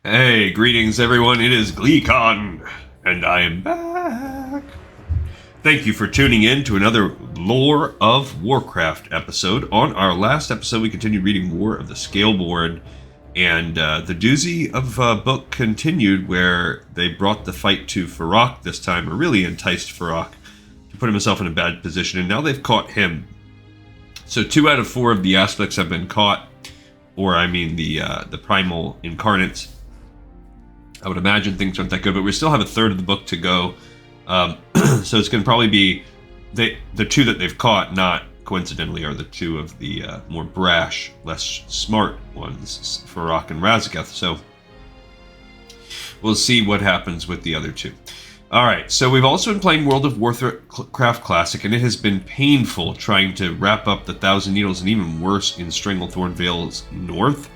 Hey, greetings everyone, it is GleeCon, and I am back. Thank you for tuning in to another Lore of Warcraft episode. On our last episode, we continued reading War of the Scaleborn, and the doozy of book continued where they brought the fight to Farok this time, or really enticed Farok to put himself in a bad position, and now they've caught him. So 2 out of 4 of the aspects have been caught, or I mean the primal incarnates. I would imagine things aren't that good, but we still have a third of the book to go. So it's going to probably be the 2 that they've caught, not coincidentally, are the 2 of the more brash, less smart ones, Farok and Razaketh. So we'll see what happens with the other 2. All right, so we've also been playing World of Warcraft Classic, and it has been painful trying to wrap up the Thousand Needles, and even worse in Stranglethorn Vale's North.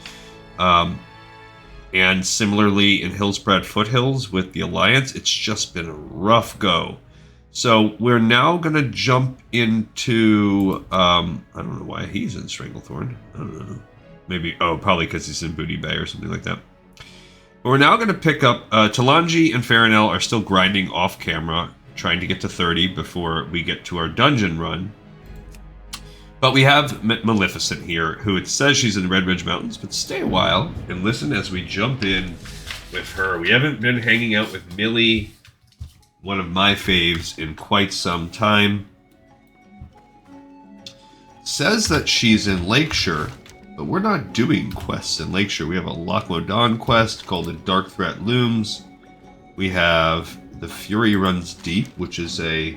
And similarly in Hillspread Foothills with the Alliance, it's just been a rough go. So we're now going to jump into, I don't know why he's in Stranglethorn. I don't know. Maybe, probably because he's in Booty Bay or something like that. But we're now going to pick up, Talanji and Farinel are still grinding off camera, trying to get to 30 before we get to our dungeon run. But we have Maleficent here, who it says she's in the Red Ridge Mountains, but stay a while and listen as we jump in with her. We haven't been hanging out with Millie, one of my faves, in quite some time. Says that she's in Lakeshire, but we're not doing quests in Lakeshire. We have a Lochmodan quest called The Dark Threat Looms. We have The Fury Runs Deep, which is a...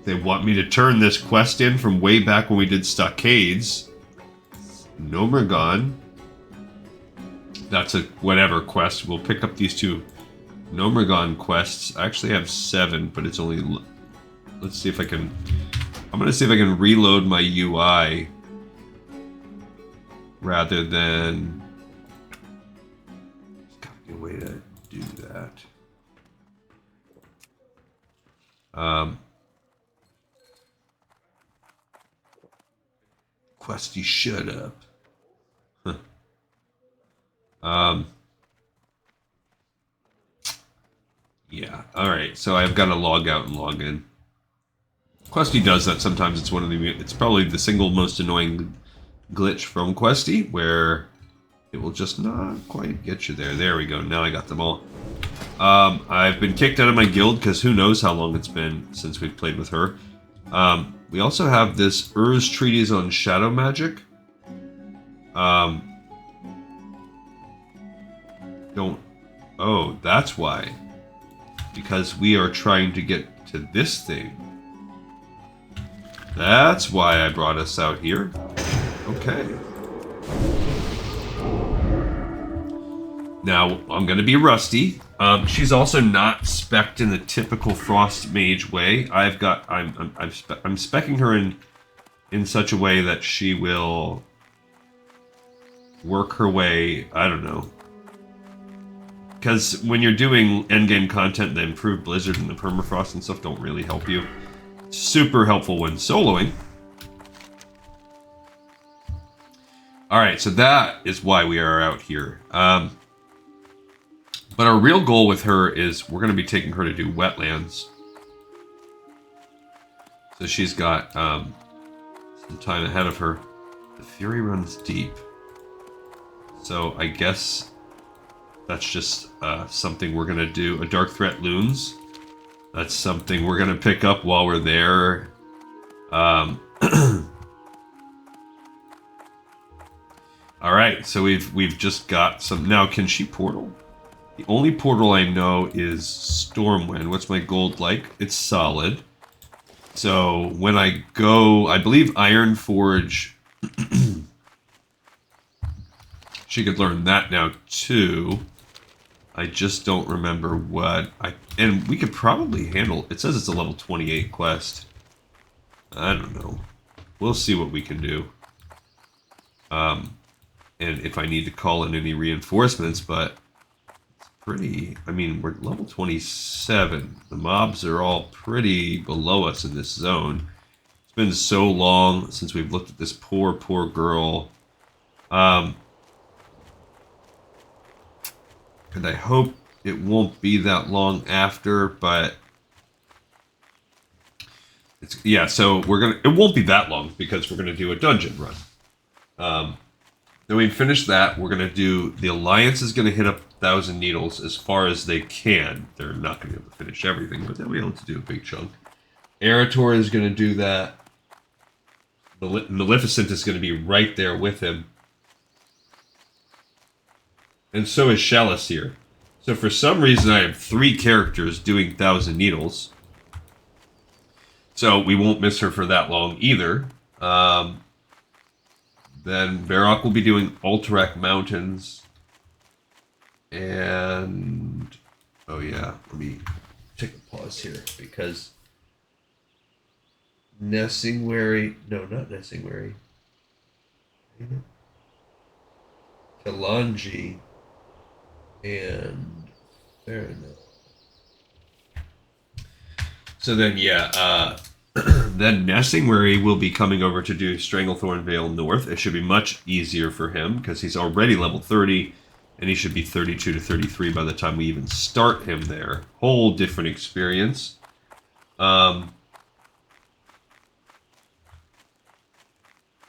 They want me to turn this quest in from way back when we did Stockades. Nomergon. That's a whatever quest. We'll pick up these 2 Nomergon quests. I actually have 7, but it's only... Let's see if I can... I'm going to see if I can reload my UI rather than... There's got to be a way to do that. Questy, shut up. Yeah, alright, so I've got to log out and log in. Questy does that sometimes. It's one of the... It's probably the single most annoying glitch from Questy, where it will just not quite get you there. There we go, now I got them all. I've been kicked out of my guild, because who knows how long it's been since we've played with her. We also have this Ur's Treatise on Shadow Magic. Oh, that's why. Because we are trying to get to this thing. That's why I brought us out here. Okay. Now, I'm going to be rusty. She's also not spec'd in the typical Frost Mage way. I'm speccing her in such a way that she will work her way, I don't know. Because when you're doing endgame content, the improved Blizzard and the permafrost and stuff don't really help you. Super helpful when soloing. Alright, so that is why we are out here. But our real goal with her is we're going to be taking her to do wetlands. So she's got some time ahead of her. The Fury Runs Deep. So I guess that's just something we're going to do. A Dark Threat Looms. That's something we're going to pick up while we're there. Alright, so we've just got some... Now, can she portal? The only portal I know is Stormwind. What's my gold like? It's solid. So when I go, I believe Ironforge, she could learn that now too. I just don't remember what. And we could probably handle, it says it's a level 28 quest. I don't know. We'll see what we can do. And if I need to call in any reinforcements, but pretty, I mean, we're level 27. The mobs are all pretty below us in this zone. It's been so long since we've looked at this poor girl. And I hope it won't be that long after, but so it won't be that long because we're gonna do a dungeon run. Then we finish that. We're gonna do the Alliance is gonna hit up 1,000 needles as far as they can. They're not gonna be able to finish everything, but they'll be able to do a big chunk. Erator is gonna do that. Maleficent is gonna be right there with him, and so is Chalice here. So for some reason, I have 3 characters doing 1,000 needles. So we won't miss her for that long either. Then Varrock will be doing Alterac Mountains. And... oh yeah, let me take a pause here because... Nessingwary... no, not Nessingwary. Kalanji and Farinel. So then, then Nessingwary will be coming over to do Stranglethorn Vale North. It should be much easier for him because he's already level 30, and he should be 32 to 33 by the time we even start him there. Whole different experience.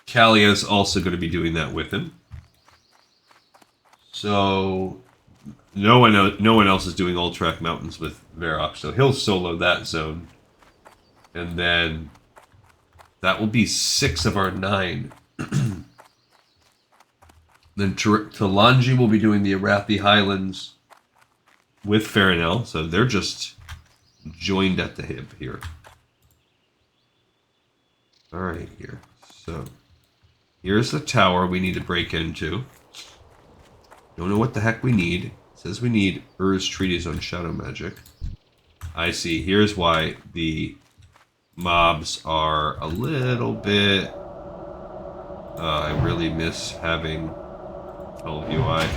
Kalia's also going to be doing that with him. So no one else is doing Alterac Mountains with Varrock, so he'll solo that zone. And then that will be 6 of our 9. Then Talanji will be doing the Arathi Highlands with Farinel, so they're just joined at the hip here. Alright, here. So here's the tower we need to break into. Don't know what the heck we need. It says we need Ur's Treatise on Shadow Magic. I see. Here's why the mobs are a little bit... I really miss having LVI.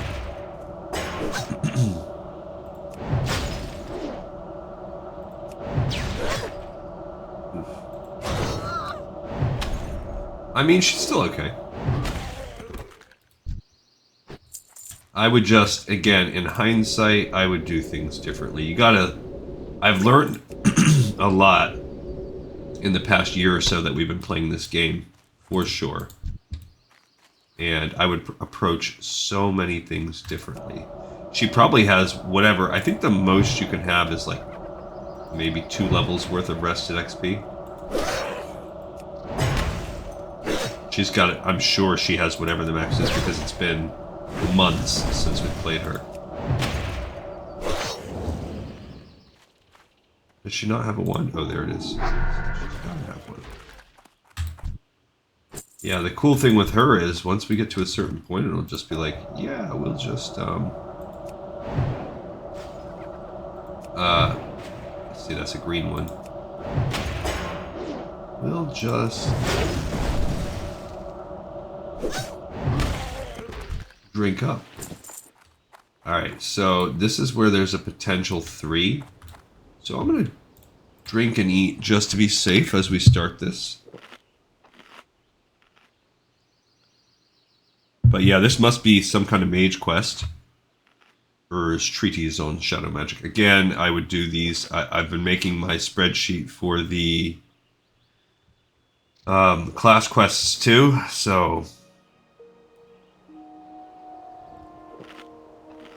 I mean, she's still okay. I would just, again, in hindsight, I would do things differently. You gotta... I've learned a lot in the past year or so that we've been playing this game, for sure. And I would approach so many things differently. She probably has whatever. I think the most you can have is like maybe 2 levels worth of rested XP. She's got it. I'm sure she has whatever the max is because it's been months since we played her. Does she not have a 1? Oh, there it is. She's gotta have one. Yeah, the cool thing with her is once we get to a certain point, it'll just be like, yeah, we'll just, let's see, that's a green one. We'll just drink up. Alright, so this is where there's a potential 3. So I'm going to drink and eat just to be safe as we start this. But yeah, this must be some kind of mage quest. Ur's Treatise on Shadow Magic. Again, I would do these. I've been making my spreadsheet for the class quests too, so...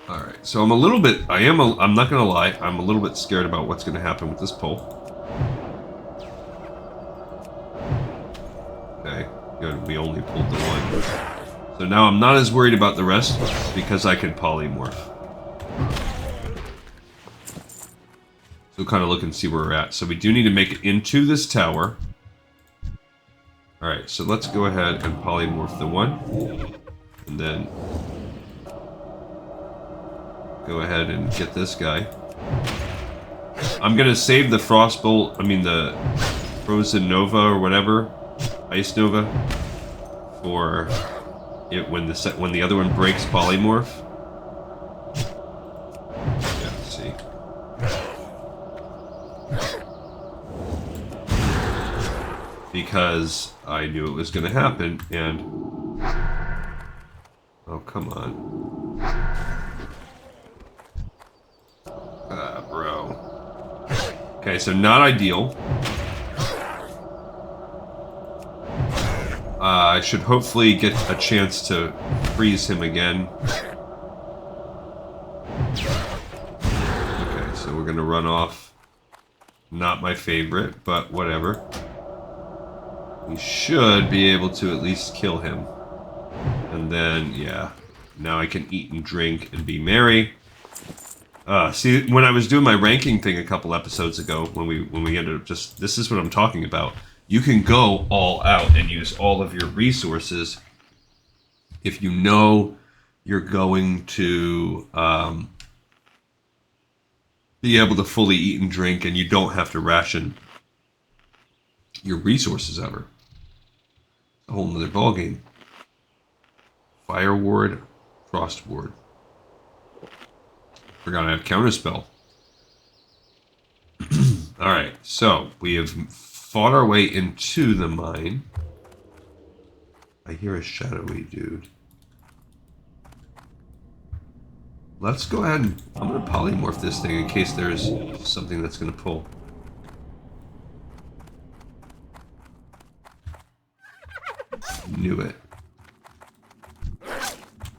Alright, so I'm a little bit... I'm not going to lie, I'm a little bit scared about what's going to happen with this pole. Okay, good, we only pulled the 1. So now I'm not as worried about the rest because I can polymorph. So we'll kind of look and see where we're at. So we do need to make it into this tower. Alright, so let's go ahead and polymorph the 1. And then go ahead and get this guy. I'm going to save the Frostbolt, the Frozen Nova or whatever, Ice Nova, for... when the other one breaks polymorph. Yeah, let's see. Because I knew it was going to happen, and... oh, come on. Okay, so not ideal. I should hopefully get a chance to freeze him again. Okay, so we're gonna run off. Not my favorite, but whatever. We should be able to at least kill him. And then, yeah. Now I can eat and drink and be merry. See, when I was doing my ranking thing a couple episodes ago, when we ended up just... This is what I'm talking about. You can go all out and use all of your resources if you know you're going to be able to fully eat and drink and you don't have to ration your resources ever. A whole nother ballgame. Fire Ward, Frost Ward. Forgot I have Counterspell. Alright, so we have fought our way into the mine. I hear a shadowy dude. Let's go ahead and... I'm going to polymorph this thing in case there's something that's going to pull. Knew it.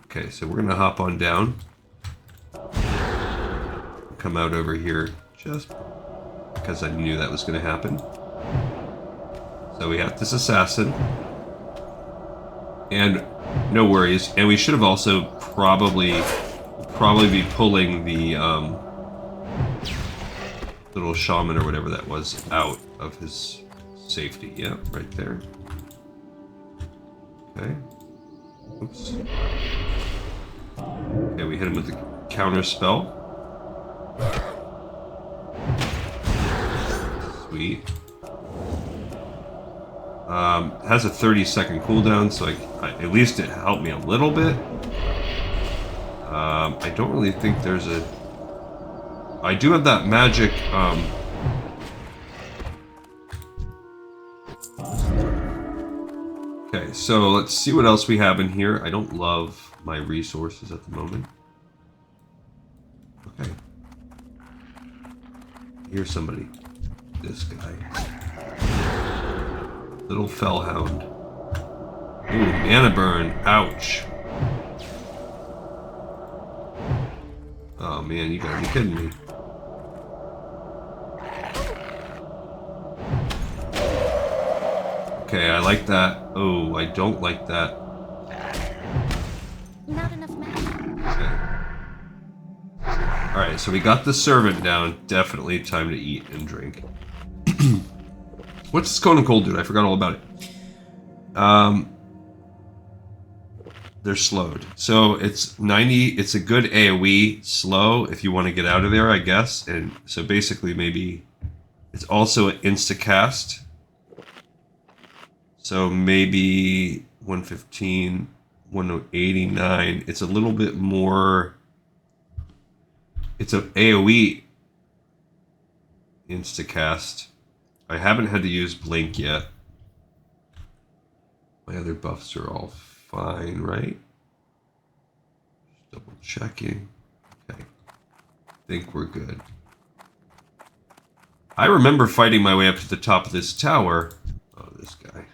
Okay, so we're going to hop on down. Come out over here just because I knew that was going to happen. So we have this assassin. And no worries. And we should have also probably be pulling the little shaman or whatever that was out of his safety. Yeah, right there. Okay. Oops. Okay, we hit him with the counter spell. Sweet. Has a 30-second cooldown, so at least it helped me a little bit. I don't really think there's a... I do have that magic, Okay, so let's see what else we have in here. I don't love my resources at the moment. Okay. Here's somebody. This guy. Little Fellhound. Ooh, mana burn. Ouch. Oh man, you gotta be kidding me. Okay, I like that. Oh, I don't like that. Not enough mana. Okay. Alright, so we got the servant down. Definitely time to eat and drink. What's this Cone and Cold dude? I forgot all about it. They're slowed. So it's 90, it's a good AoE slow if you want to get out of there, I guess. And so basically maybe it's also an insta-cast. So maybe 115, 189. It's a little bit more... It's an AoE insta-cast. I haven't had to use Blink yet. My other buffs are all fine, right? Just double checking. Okay. I think we're good. I remember fighting my way up to the top of this tower. Oh, this guy.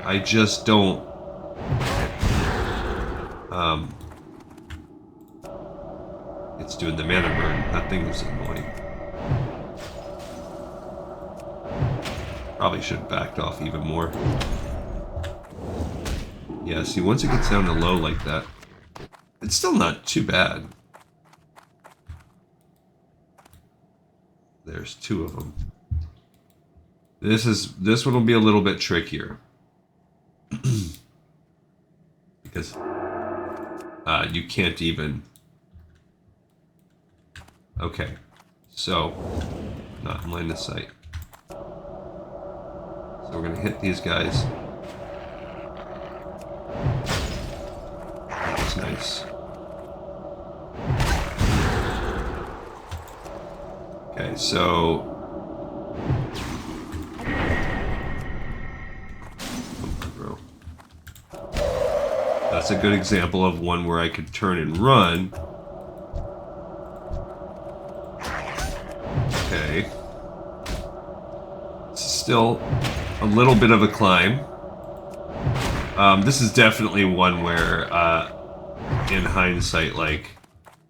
I just don't... It's doing the mana burn. That thing was annoying. Probably should have backed off even more. Yeah, see, once it gets down to low like that, it's still not too bad. There's two of them. This one will be a little bit trickier. Because you can't even... Okay, so not in line of sight. So we're gonna hit these guys. That's nice. Okay, so come on, bro. That's a good example of one where I could turn and run. still a little bit of a climb. This is definitely one where, in hindsight, like,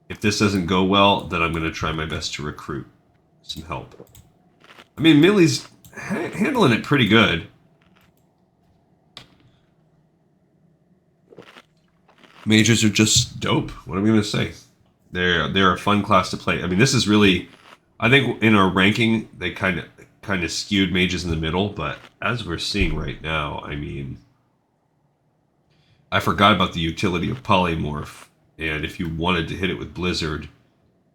if this doesn't go well, then I'm going to try my best to recruit some help. I mean, Millie's handling it pretty good. Mages are just dope. What am I going to say? They're a fun class to play. I mean, this is really, I think in our ranking they kind of skewed mages in the middle, but as we're seeing right now, I mean, I forgot about the utility of polymorph, and if you wanted to hit it with blizzard,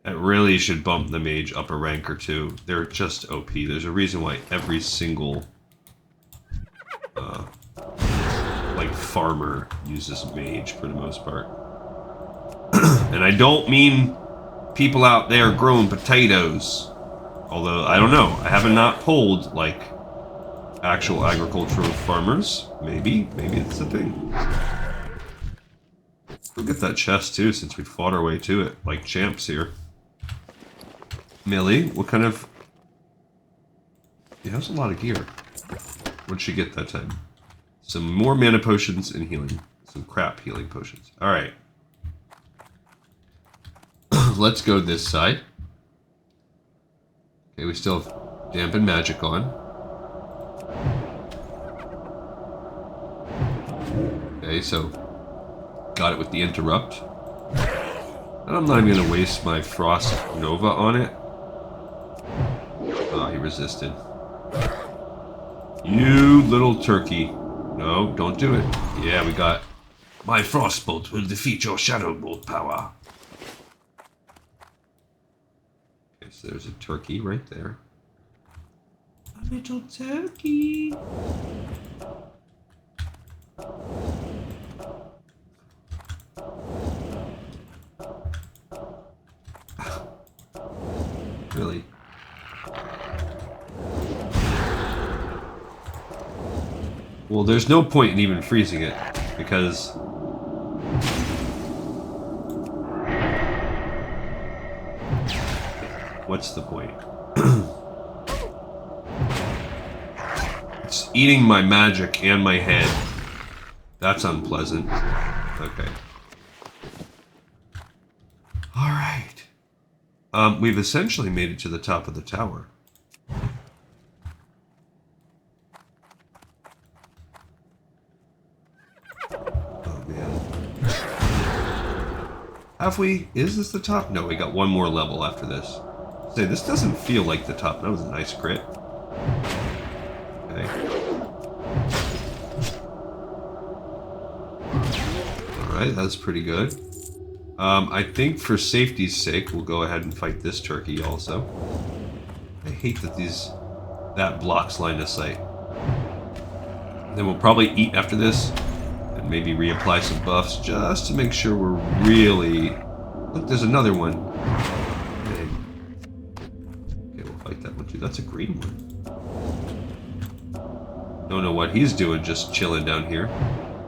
that really should bump the mage up a rank or two. They're just OP. There's a reason why every single like farmer uses mage for the most part. And I don't mean people out there growing potatoes. Although, I don't know. I haven't not polled, like, actual agricultural farmers. Maybe it's a thing. We'll get that chest, too, since we fought our way to it, like champs here. Millie, what kind of... He has a lot of gear. What'd she get that time? Some more mana potions and healing. Some crap healing potions. Alright. Let's go this side. Okay, we still have dampen magic on. Okay, so got it with the interrupt. And I'm not even going to waste my Frost Nova on it. Oh, he resisted. You little turkey. No, don't do it. Yeah, we got... My Frostbolt will defeat your Shadow Bolt power. Okay, so there's a turkey right there. A little turkey. Really? Well, there's no point in even freezing it, because... What's the point? It's eating my magic and my head. That's unpleasant. Okay. Alright. We've essentially made it to the top of the tower. Oh, man. Have we? Is this the top? No, we got one more level after this. Say, this doesn't feel like the top. That was a nice crit. Okay. Alright, that's pretty good. I think for safety's sake, we'll go ahead and fight this turkey also. I hate that that blocks line of sight. Then we'll probably eat after this, and maybe reapply some buffs just to make sure we're really... Look, there's another one. Okay, we'll fight that one too. That's a green one. Don't know what he's doing, just chilling down here.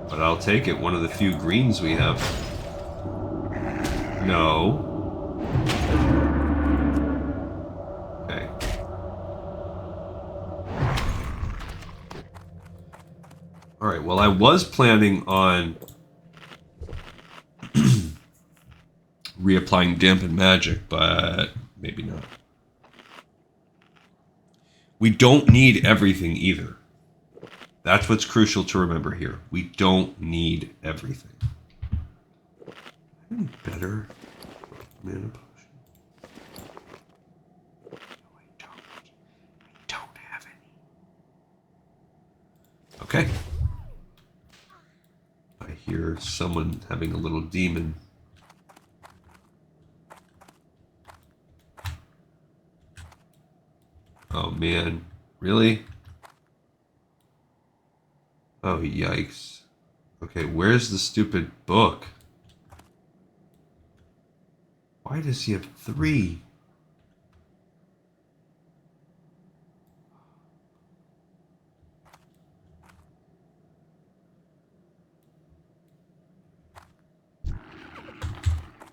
But I'll take it, one of the few greens we have. No. Okay. Alright, well, I was planning on reapplying dampen magic, but maybe not. We don't need everything either. That's what's crucial to remember here. We don't need everything. Any better mana potion? No, I don't. I don't have any. Okay. I hear someone having a little demon. Oh man, really? Oh yikes. Okay, where's the stupid book? Why does he have 3?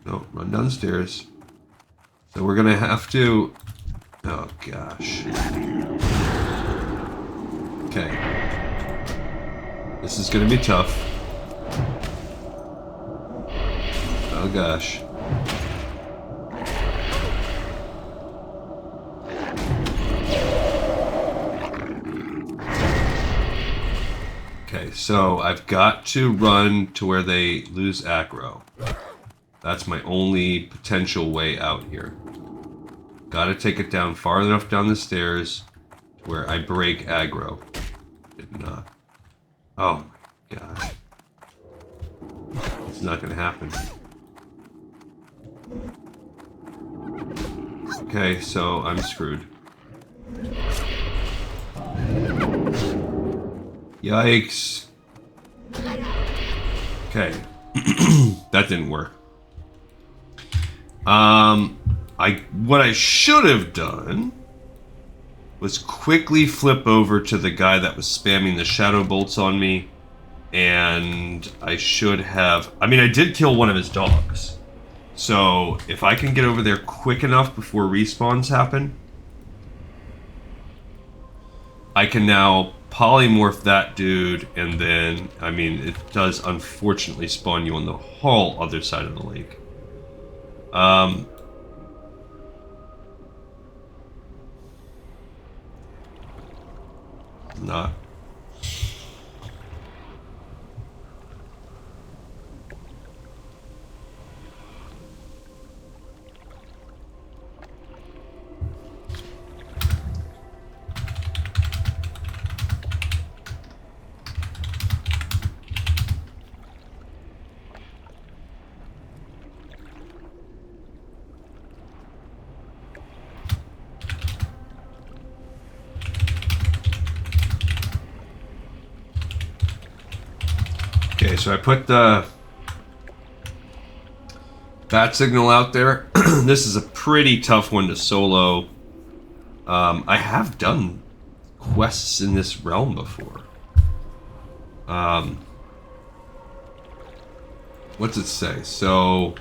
No, run downstairs. So we're gonna have to... Oh gosh. Okay. This is gonna be tough. Oh gosh. Okay, so I've got to run to where they lose aggro. That's my only potential way out here. Gotta take it down far enough down the stairs to where I break aggro. Did not. Oh my gosh. It's not gonna happen. Okay, so I'm screwed. Yikes. Okay. That didn't work. What I should have done was quickly flip over to the guy that was spamming the shadow bolts on me, and I should have... I mean, I did kill one of his dogs. So, if I can get over there quick enough before respawns happen, I can now polymorph that dude, and then, I mean, it does unfortunately spawn you on the whole other side of the lake. Not. Okay, so I put the bat signal out there. This is a pretty tough one to solo. I have done quests in this realm before. What's it say? So,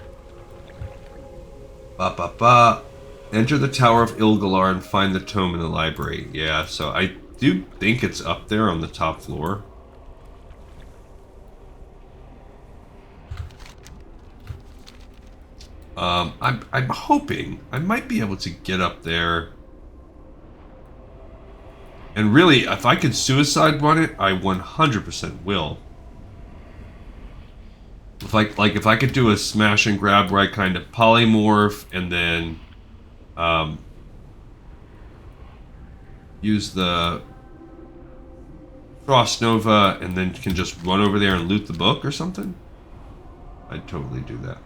enter the Tower of Ilgalar and find the tome in the library. Yeah, so I do think it's up there on the top floor. I'm hoping I might be able to get up there. And really, if I could suicide run it, I 100% will. If if I could do a smash and grab where I kind of polymorph and then use the Frost Nova and then can just run over there and loot the book or something, I'd totally do that.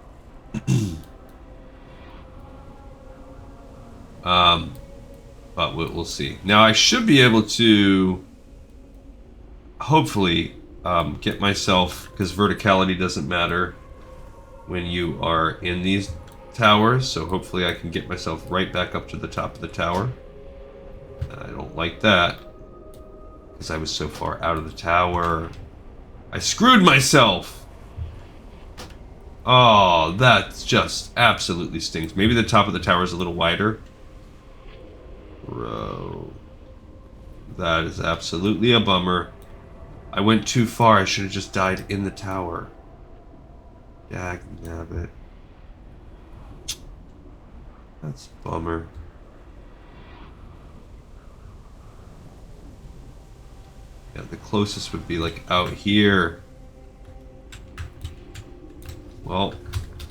But we'll see. Now I should be able to hopefully get myself, because verticality doesn't matter when you are in these towers, so hopefully I can get myself right back up to the top of the tower. I don't like that because I was so far out of the tower. I screwed myself. Oh, that just absolutely stinks. Maybe the top of the tower is a little wider. Bro. That is absolutely a bummer. I went too far. I should have just died in the tower. Dagnabbit. That's a bummer. Yeah, the closest would be like out here. Well,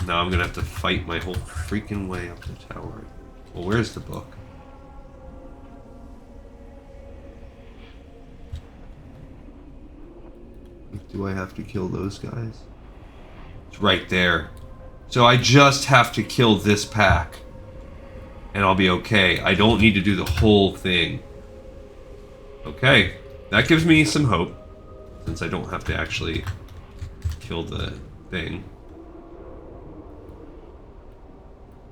now I'm gonna have to fight my whole freaking way up the tower. Well, where's the book? Do I have to kill those guys? It's right there. So I just have to kill this pack. And I'll be okay. I don't need to do the whole thing. Okay. That gives me some hope. Since I don't have to actually kill the thing.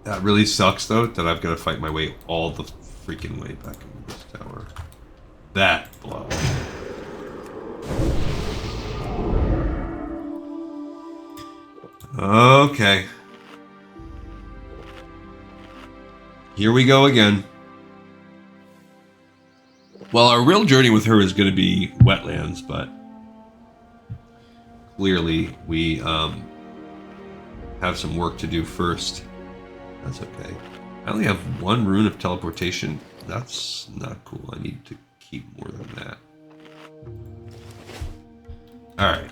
That really sucks, though, that I've got to fight my way all the freaking way back into this tower. That blows. Okay. Here we go again. Well, our real journey with her is going to be wetlands, but clearly we have some work to do first. That's okay. I only have one rune of teleportation. That's not cool. I need to keep more than that. Alright.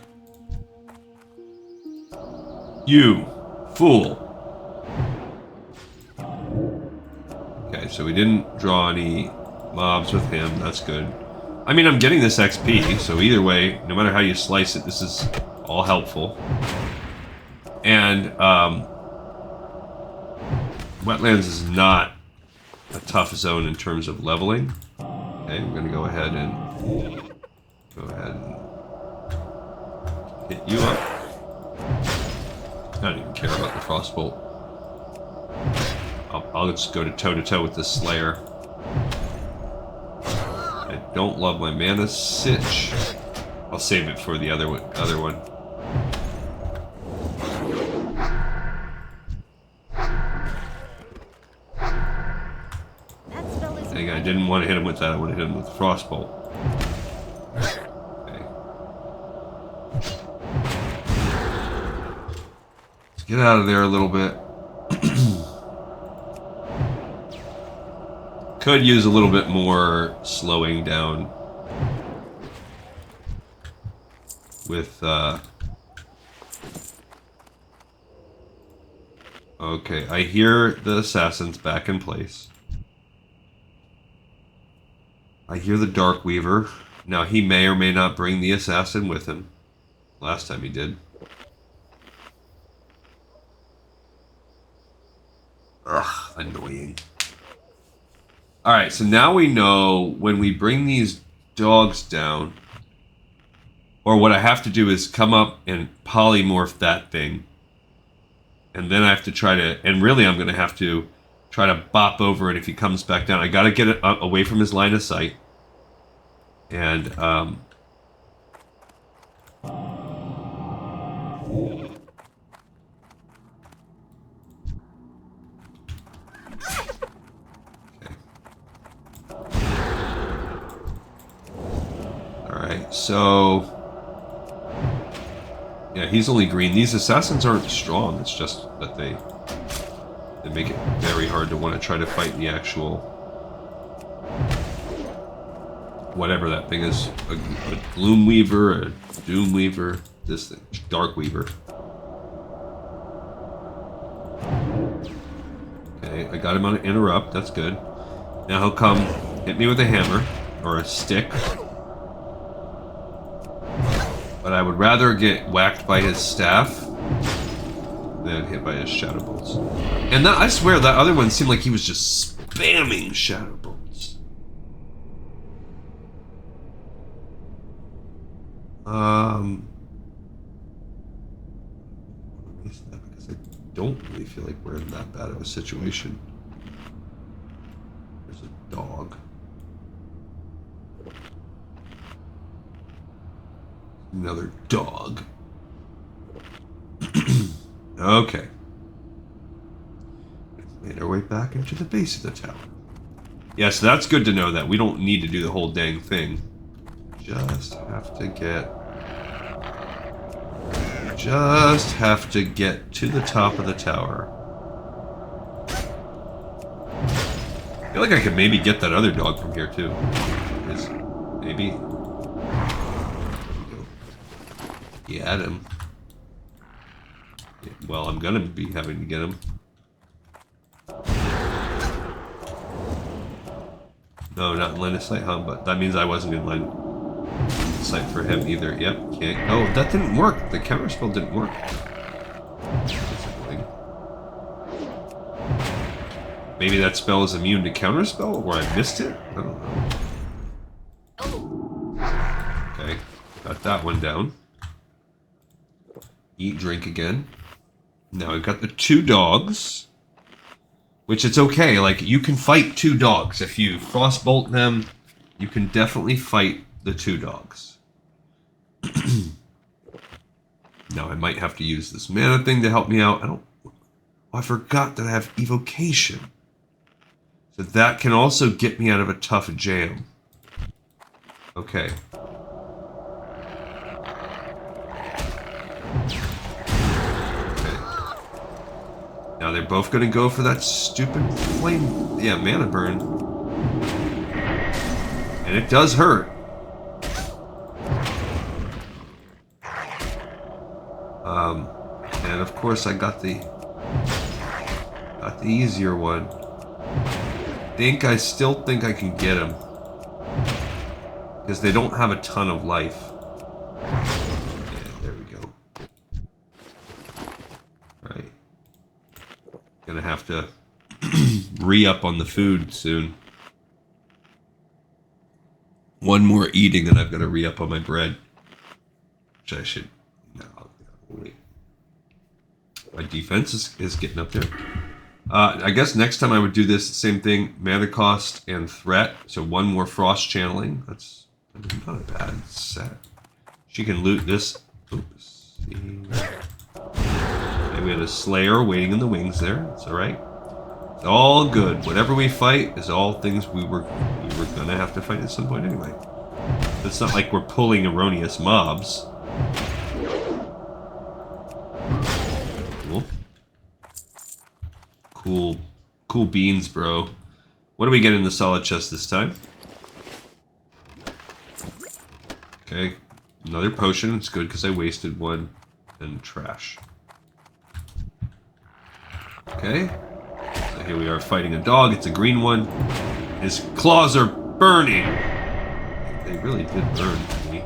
You fool. Okay, so we didn't draw any mobs with him. That's good. I mean, I'm getting this XP, so either way, no matter how you slice it, this is all helpful. And, wetlands is not a tough zone in terms of leveling. Okay, we're going to go ahead and hit you up. I don't even care about the frostbolt. I'll just go to toe-to-toe with this Slayer. I don't love my mana sitch. I'll save it for the other one. Dang, I didn't want to hit him with that. I want to hit him with the frostbolt. Okay. Let's get out of there a little bit. Could use a little bit more slowing down with, okay, I hear the assassins back in place. I hear the Darkweaver. Now, he may or may not bring the assassin with him. Last time he did. Ugh, annoying. Alright, so now we know when we bring these dogs down, or what I have to do is come up and polymorph that thing. And then I have to try to, and really I'm going to have to try to bop over it if he comes back down. I got to get it away from his line of sight. And, Alright, so... yeah, he's only green. These assassins aren't strong. It's just that they make it very hard to want to try to fight the actual... whatever that thing is. A Gloomweaver, a Doomweaver, this thing. Darkweaver. Okay, I got him on an interrupt. That's good. Now he'll come hit me with a hammer, or a stick. But I would rather get whacked by his staff than hit by his shadow bolts. And that, I swear that other one seemed like he was just spamming shadow bolts. Because I don't really feel like we're in that bad of a situation. There's a dog. Another dog. Okay. Made our way back into the base of the tower. Yeah, so that's good to know that we don't need to do the whole dang thing. Just have to get to the top of the tower. I feel like I could maybe get that other dog from here too. Maybe. Get him. Yeah, well, I'm gonna be having to get him. No, not in line of sight, huh? But that means I wasn't in line of sight for him either. Yep, can't. Oh, that didn't work. The counterspell didn't work. Maybe that spell is immune to counterspell, or I missed it? I don't know. Okay, got that one down. Eat, drink again. Now we've got the two dogs. Which it's okay, like, you can fight two dogs. If you frostbolt them, you can definitely fight the two dogs. Now I might have to use this mana thing to help me out. I forgot that I have evocation. So that can also get me out of a tough jam. Okay. Now they're both going to go for that stupid flame. Yeah, mana burn. And it does hurt. And of course I got the easier one. I still think I can get him. Because they don't have a ton of life. Yeah, there we go. Alright. Gonna have to re-up on the food soon. One more eating and I've got to re-up on my bread. Which I should... No, wait. My defense is getting up there. I guess next time I would do this, same thing, mana cost and threat. So one more frost channeling. That's not a bad set. She can loot this. Oops. Okay, we had a Slayer waiting in the wings there. It's alright. It's all good. Whatever we fight is all things we were gonna have to fight at some point anyway. It's not like we're pulling erroneous mobs. Cool beans, bro. What do we get in the solid chest this time? Okay, another potion. It's good because I wasted one. And trash. Okay. So here we are fighting a dog. It's a green one. His claws are burning. They really did burn me.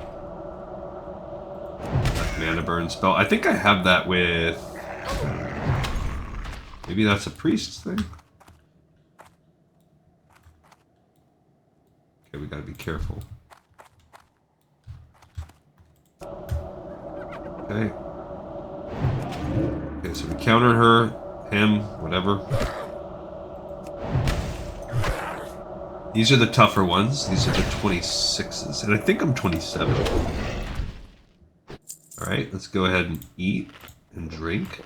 That mana burn spell. I think I have that with... Maybe that's a priest's thing? Okay, we gotta be careful. Okay. Okay, so we countered her, him, whatever. These are the tougher ones. These are the 26s. And I think I'm 27. Alright, let's go ahead and eat and drink.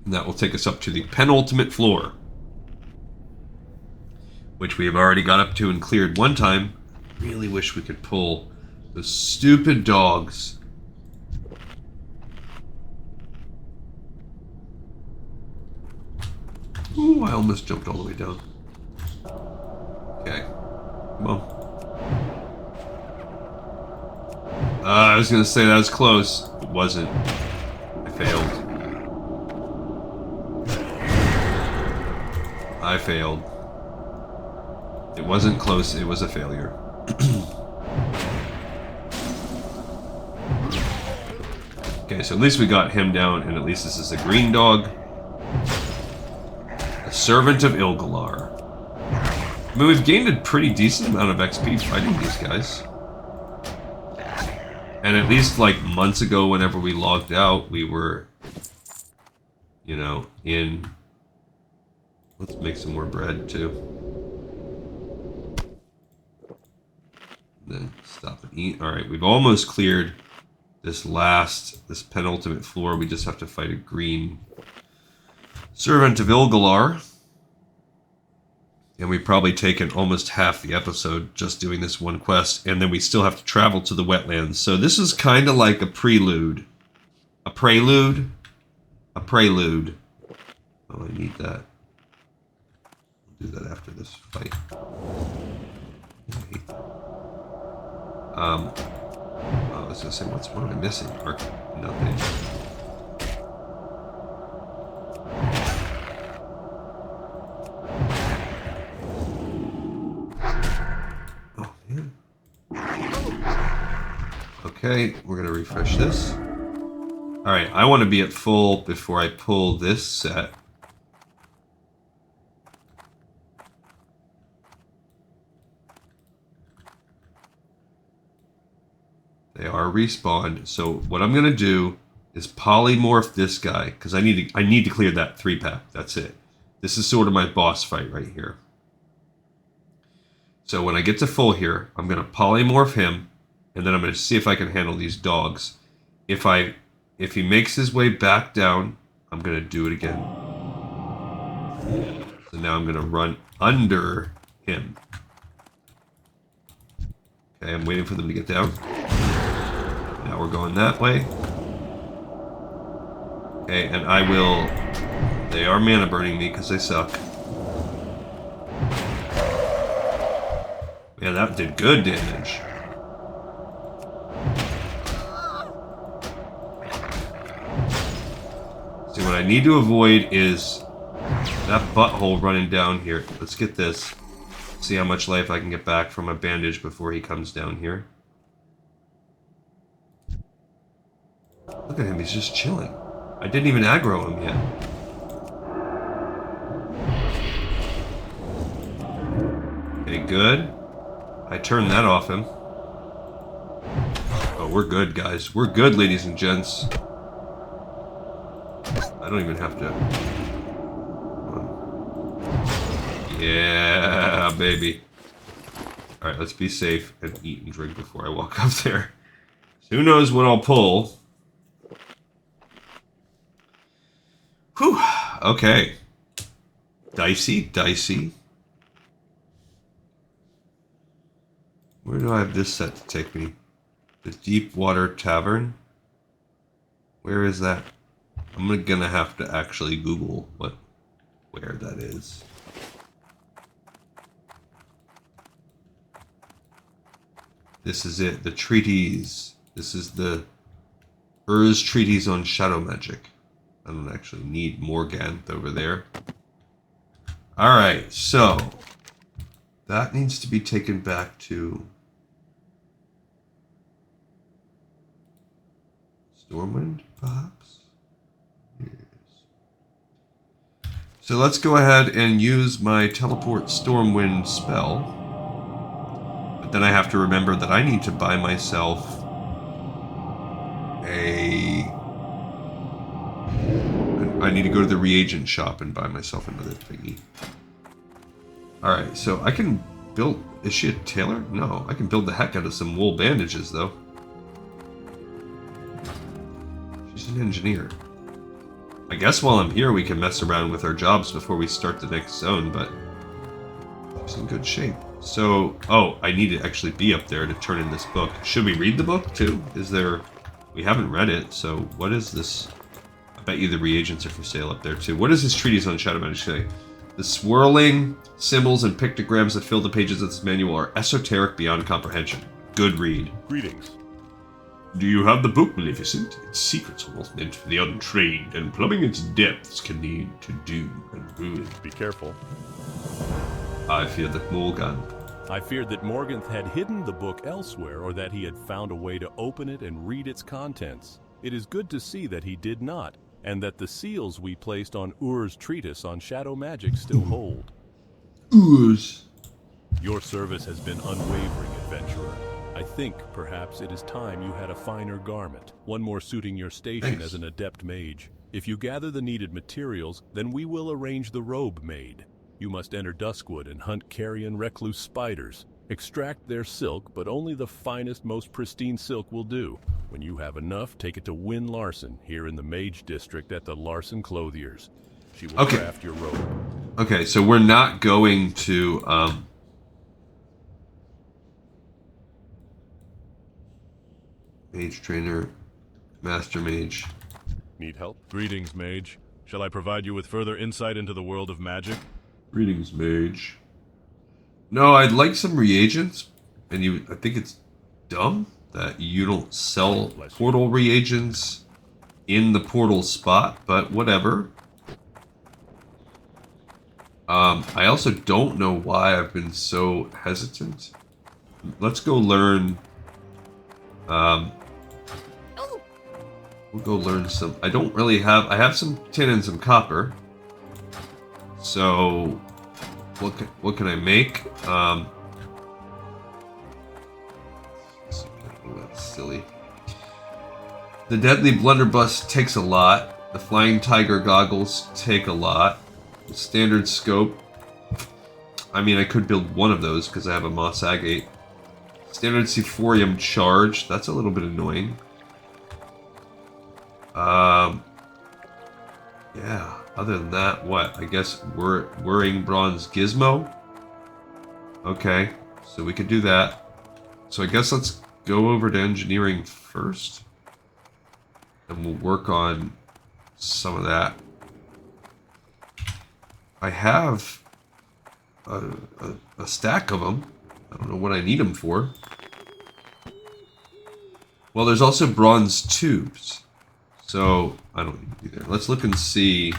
And that will take us up to the penultimate floor. Which we have already got up to and cleared one time. Really wish we could pull those stupid dogs. Ooh, I almost jumped all the way down. Okay. Come on. I was gonna say that was close. It wasn't. I failed. I failed. It wasn't close, it was a failure. Okay, so at least we got him down, and at least this is a green dog. A servant of Ilgalar. I mean, we've gained a pretty decent amount of XP fighting these guys. And at least, like, months ago, whenever we logged out, we were, you know, in... Let's make some more bread, too. Then stop and eat. Alright, we've almost cleared this penultimate floor. We just have to fight a green servant of Ilgalar. And we've probably taken almost half the episode just doing this one quest. And then we still have to travel to the wetlands. So this is kind of like a prelude. A prelude? A prelude. Oh, I need that. I'll do that after this fight. I hate that. I was gonna say, what am I missing? Or nothing. Oh, yeah. Okay, we're gonna refresh this. Alright, I want to be at full before I pull this set. They are respawned. So what I'm gonna do is polymorph this guy because I need to clear that 3-pack. That's it. This is sort of my boss fight right here. So when I get to full here, I'm gonna polymorph him, and then I'm gonna see if I can handle these dogs. If he makes his way back down, I'm gonna do it again. So now I'm gonna run under him. Okay, I'm waiting for them to get down. Now we're going that way. Okay, and I will... They are mana burning me because they suck. Man, that did good damage. See, what I need to avoid is that butthole running down here. Let's get this. See how much life I can get back from a bandage before he comes down here. Look at him, he's just chilling. I didn't even aggro him yet. Okay, good. I turned that off him. Oh, we're good, guys. We're good, ladies and gents. I don't even have to... Yeah, baby. Alright, let's be safe and eat and drink before I walk up there. So who knows what I'll pull. Whew. Okay. Dicey, dicey. Where do I have this set to take me? The Deep Water Tavern? Where is that? I'm gonna have to actually Google where that is. This is it, the treatise. This is the Ur's treatise on shadow magic. I don't actually need Morganth over there. Alright, so that needs to be taken back to Stormwind, perhaps? Yes. So let's go ahead and use my teleport Stormwind spell. But then I have to remember that I need to buy myself I need to go to the reagent shop and buy myself another thingy. Alright, so I can build... Is she a tailor? No, I can build the heck out of some wool bandages, though. She's an engineer. I guess while I'm here we can mess around with our jobs before we start the next zone, but... She's in good shape. So... Oh, I need to actually be up there to turn in this book. Should we read the book, too? Is there... We haven't read it, so what is this... I bet you the reagents are for sale up there, too. What does this treatise on shadow magic say? The swirling symbols and pictograms that fill the pages of this manual are esoteric beyond comprehension. Good read. Greetings. Do you have the book, Maleficent? Its secrets are not meant for the untrained, and plumbing its depths can lead to doom and ruin. Be careful. I fear that Morgan. I feared that Morganth had hidden the book elsewhere, or that he had found a way to open it and read its contents. It is good to see that he did not, and that the seals we placed on Ur's treatise on shadow magic still hold. Ur's. Your service has been unwavering, adventurer. I think, perhaps, it is time you had a finer garment, one more suiting your station as an adept mage. If you gather the needed materials, then we will arrange the robe made. You must enter Duskwood and hunt carrion recluse spiders. Extract their silk, but only the finest, most pristine silk will do. When you have enough, take it to Wynne Larson, here in the Mage District at the Larson Clothiers. She will craft your robe. Okay, so we're not going to, Mage Trainer, Master Mage. Need help? Greetings, Mage. Shall I provide you with further insight into the world of magic? Greetings, Mage. No, I'd like some reagents, and I think it's dumb that you don't sell portal reagents in the portal spot, but whatever. I also don't know why I've been so hesitant. Let's go learn... We'll go learn some... I don't really have... I have some tin and some copper. So... What can I make? Oh, that's silly. The Deadly Blunderbuss takes a lot. The Flying Tiger Goggles take a lot. The Standard Scope... I mean, I could build one of those because I have a Moss Agate. Standard Sephorium Charge. That's a little bit annoying. Yeah. Other than that, what? I guess Whirring Bronze Gizmo? Okay, so we could do that. So I guess let's go over to engineering first. And we'll work on some of that. I have a stack of them. I don't know what I need them for. Well, there's also bronze tubes. So, I don't need to be there. Let's look and see.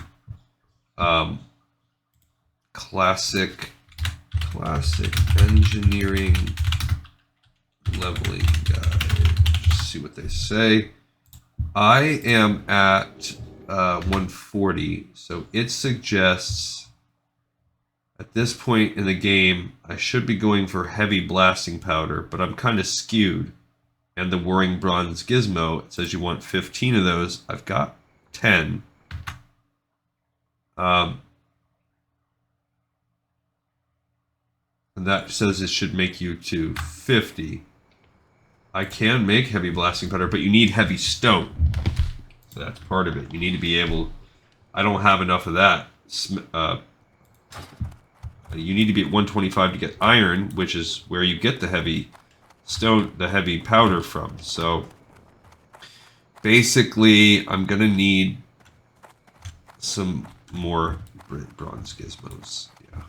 Classic engineering leveling guide. Just see what they say. I am at 140, so it suggests at this point in the game I should be going for heavy blasting powder, but I'm kind of skewed. And the Whirring Bronze Gizmo, it says you want 15 of those. I've got 10. And that says it should make you to 50. I can make heavy blasting powder, but you need heavy stone. So that's part of it. You need to be able... I don't have enough of that. You need to be at 125 to get iron, which is where you get the heavy stone, the heavy powder from. So basically, I'm gonna need some more bronze gizmos. Yeah.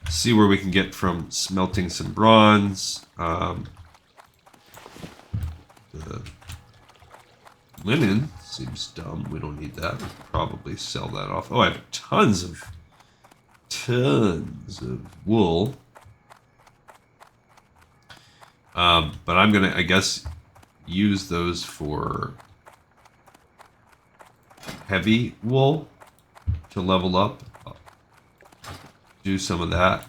See where we can get from smelting some bronze. The linen seems dumb. We don't need that. We can probably sell that off. Oh, I have tons of wool. But I'm gonna, I guess, use those for heavy wool to level up. Do some of that.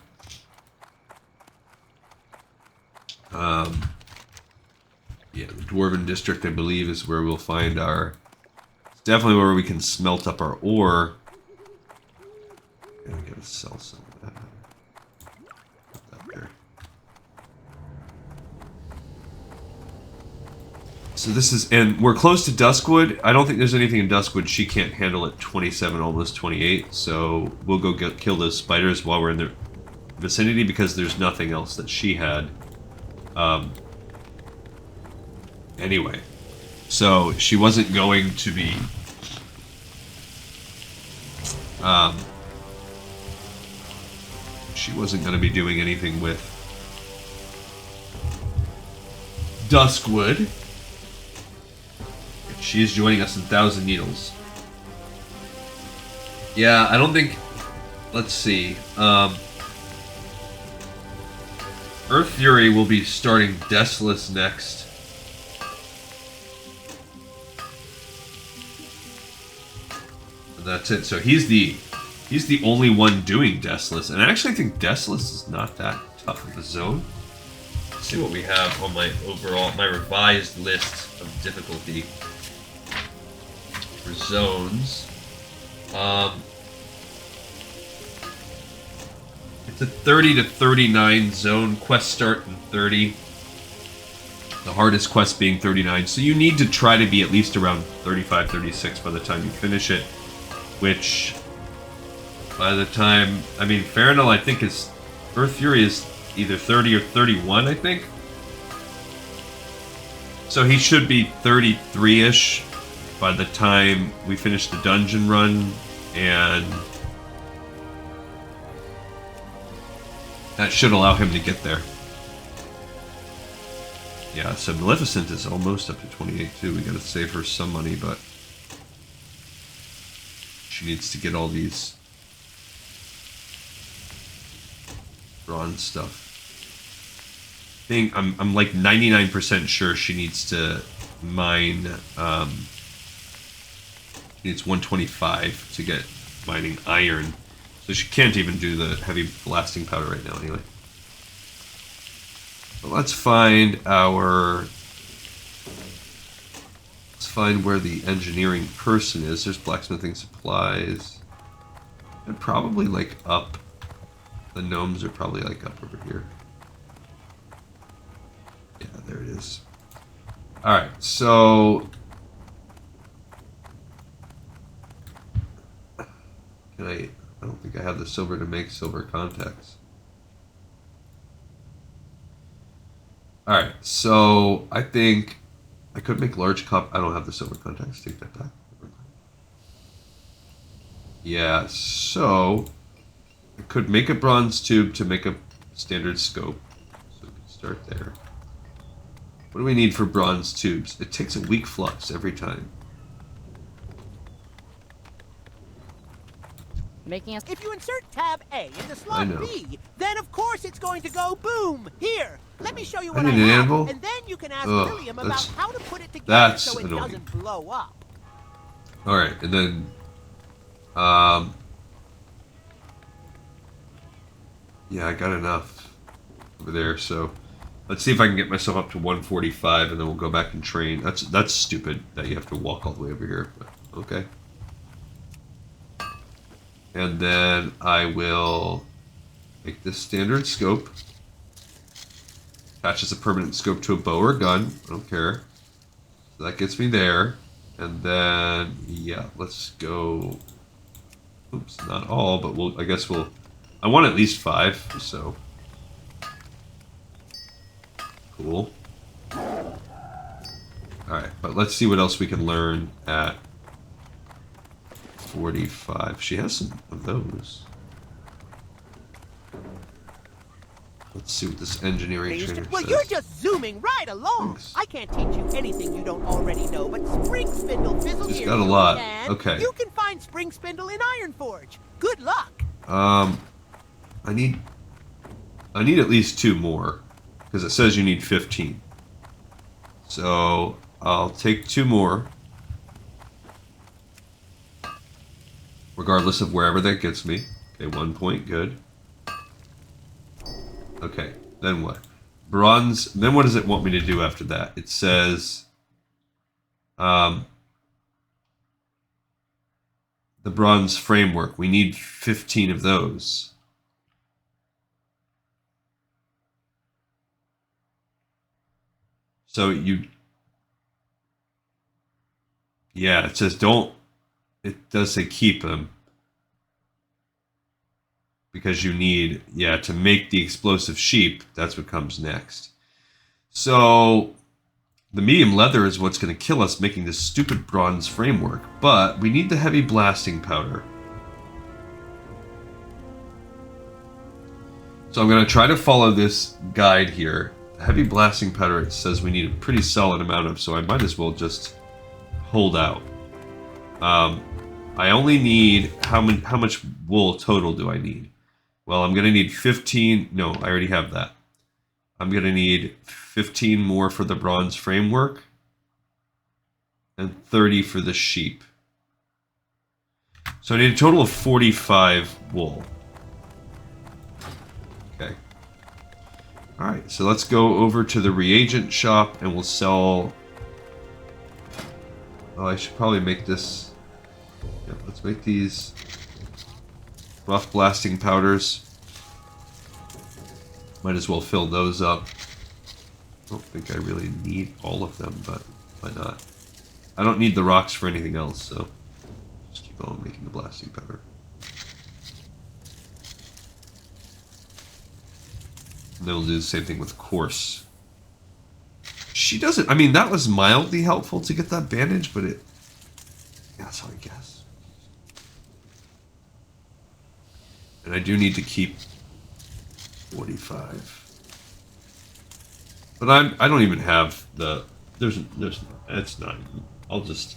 Yeah, the Dwarven District, I believe, is where we'll find our... It's definitely where we can smelt up our ore. Yeah, I gotta sell some of that. Put that there. So this is... And we're close to Duskwood. I don't think there's anything in Duskwood she can't handle at 27, almost 28. So we'll go kill those spiders while we're in the vicinity, because there's nothing else that she had. Anyway, so she wasn't going to be doing anything with Duskwood. She is joining us in Thousand Needles. Yeah, I don't think... Let's see. Earth Fury will be starting Deathless next. And that's it. So he's the only one doing Deathless, and I actually think Deathless is not that tough of a zone. Let's see what we have on my revised list of difficulty for zones. It's a 30 to 39 zone. Quest start in 30. The hardest quest being 39. So you need to try to be at least around 35, 36 by the time you finish it. Which, by the time... I mean, Farinal, I think, is... Earth Fury is either 30 or 31, I think. So he should be 33-ish by the time we finish the dungeon run, and that should allow him to get there. Yeah, so Maleficent is almost up to 28 too. We gotta save her some money, but she needs to get all these bronze stuff. I'm like 99% sure she needs to mine, needs 125 to get mining iron. So she can't even do the heavy blasting powder right now anyway. But let's find where the engineering person is. There's blacksmithing supplies. And probably like up. The gnomes are probably like up over here. Yeah, there it is. Alright, so I don't think I have the silver to make silver contacts. Alright, so I think I could make large cup. I don't have the silver contacts. Take that back. Yeah, so I could make a bronze tube to make a standard scope. So we can start there. What do we need for bronze tubes? It takes a weak flux every time. Making us. If you insert tab A into slot B, then of course it's going to go boom. Here, let me show you what I need an have, anvil? and then you can ask William about how to put it together that's so it annoying. doesn't blow up. Alright, and then yeah, I got enough over there, so let's see if I can get myself up to 145 and then we'll go back and train. That's stupid that you have to walk all the way over here, but okay. And then I will make this standard scope. Attaches a permanent scope to a bow or gun. I don't care. So that gets me there. And then, yeah, let's go. Oops, not all, but I guess we'll. I want at least 5, so. Cool. Alright, but let's see what else we can learn at 45. She has some of those. Let's see what this engineering trainer Well, says. you're just zooming right along. Thanks. I can't teach you anything you don't already know, but spring spindle fizzle She's here. got a lot. And Okay. you can find spring spindle in Ironforge. Good luck. I need at least 2 more because it says you need 15. So I'll take 2 more, regardless of wherever that gets me. Okay, 1 point, good. Okay, then what? Bronze. Then what does it want me to do after that? It says, the bronze framework. We need 15 of those. So yeah, it says don't. It does say keep them. Because you need, yeah, to make the explosive sheep, that's what comes next. So, the medium leather is what's going to kill us making this stupid bronze framework. But we need the heavy blasting powder. So I'm going to try to follow this guide here. The heavy blasting powder, it says we need a pretty solid amount of, so I might as well just hold out. I only need, how much wool total do I need? Well, I'm going to need 15. No, I already have that. I'm going to need 15 more for the bronze framework and 30 for the sheep. So I need a total of 45 wool. Okay. Alright, so let's go over to the reagent shop and we'll sell... Oh, I should probably make this... Yeah, let's make these... rough blasting powders. Might as well fill those up. I don't think I really need all of them, but why not? I don't need the rocks for anything else, so just keep on making the blasting powder. And then we'll do the same thing with coarse. She doesn't, I mean, that was mildly helpful to get that bandage, but it, yeah, that's how I guess. And I do need to keep 45. But I don't even have the, it's not, I'll just,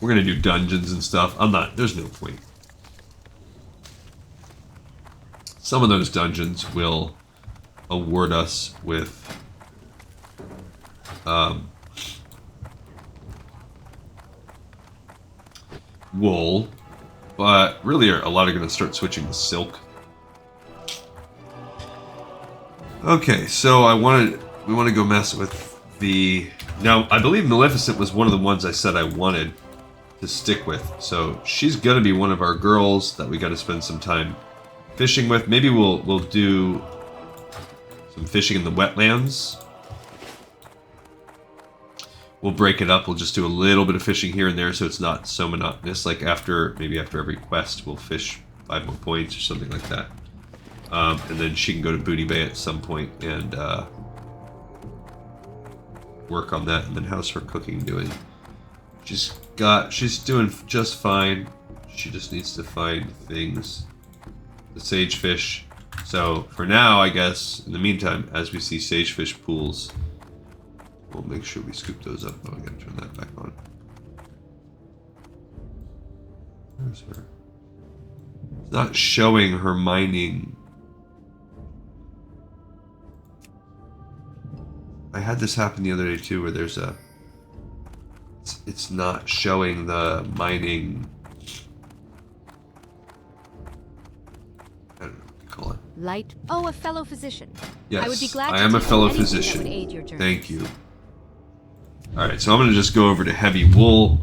we're going to do dungeons and stuff. There's no point. Some of those dungeons will award us with, wool. But really, a lot are going to start switching to silk. Okay, so we want to go mess with the... Now, I believe Maleficent was one of the ones I said I wanted to stick with. So she's going to be one of our girls that we got to spend some time fishing with. Maybe we'll do some fishing in the wetlands. We'll break it up. We'll just do a little bit of fishing here and there so it's not so monotonous. Like maybe after every quest, we'll fish 5 more points or something like that. And then she can go to Booty Bay at some point and work on that. And then how's her cooking doing? She's doing just fine. She just needs to find things. The sagefish. So for now, I guess, in the meantime, as we see sagefish pools, we'll make sure we scoop those up. Oh, I gotta turn that back on. Where's her? It's not showing her mining. I had this happen the other day too, where there's a... It's not showing the mining... I don't know what you call it. Light. Oh, a fellow physician. Yes, I would be glad I to am a take fellow anything physician. That would aid your journey. Thank you. Alright, so I'm going to just go over to heavy wool,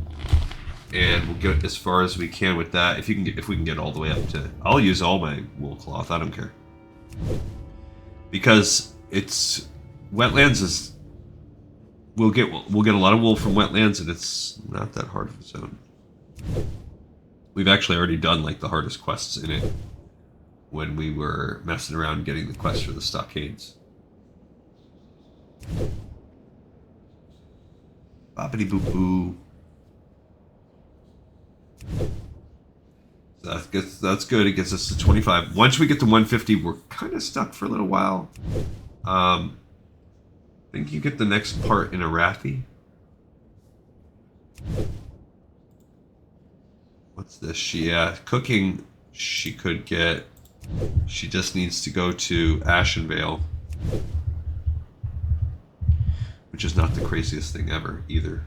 and we'll get as far as we can with that. If we can get all the way up to... I'll use all my wool cloth, I don't care. Because it's... Wetlands is... We'll get a lot of wool from wetlands, and it's not that hard of a zone. We've actually already done like the hardest quests in it when we were messing around getting the quest for the stockades. Boppity boo boo. That's good. It gets us to 25. Once we get to 150, we're kind of stuck for a little while. I think you get the next part in Arathi. What's this? Cooking she could get. She just needs to go to Ashenvale. Which is not the craziest thing ever, either.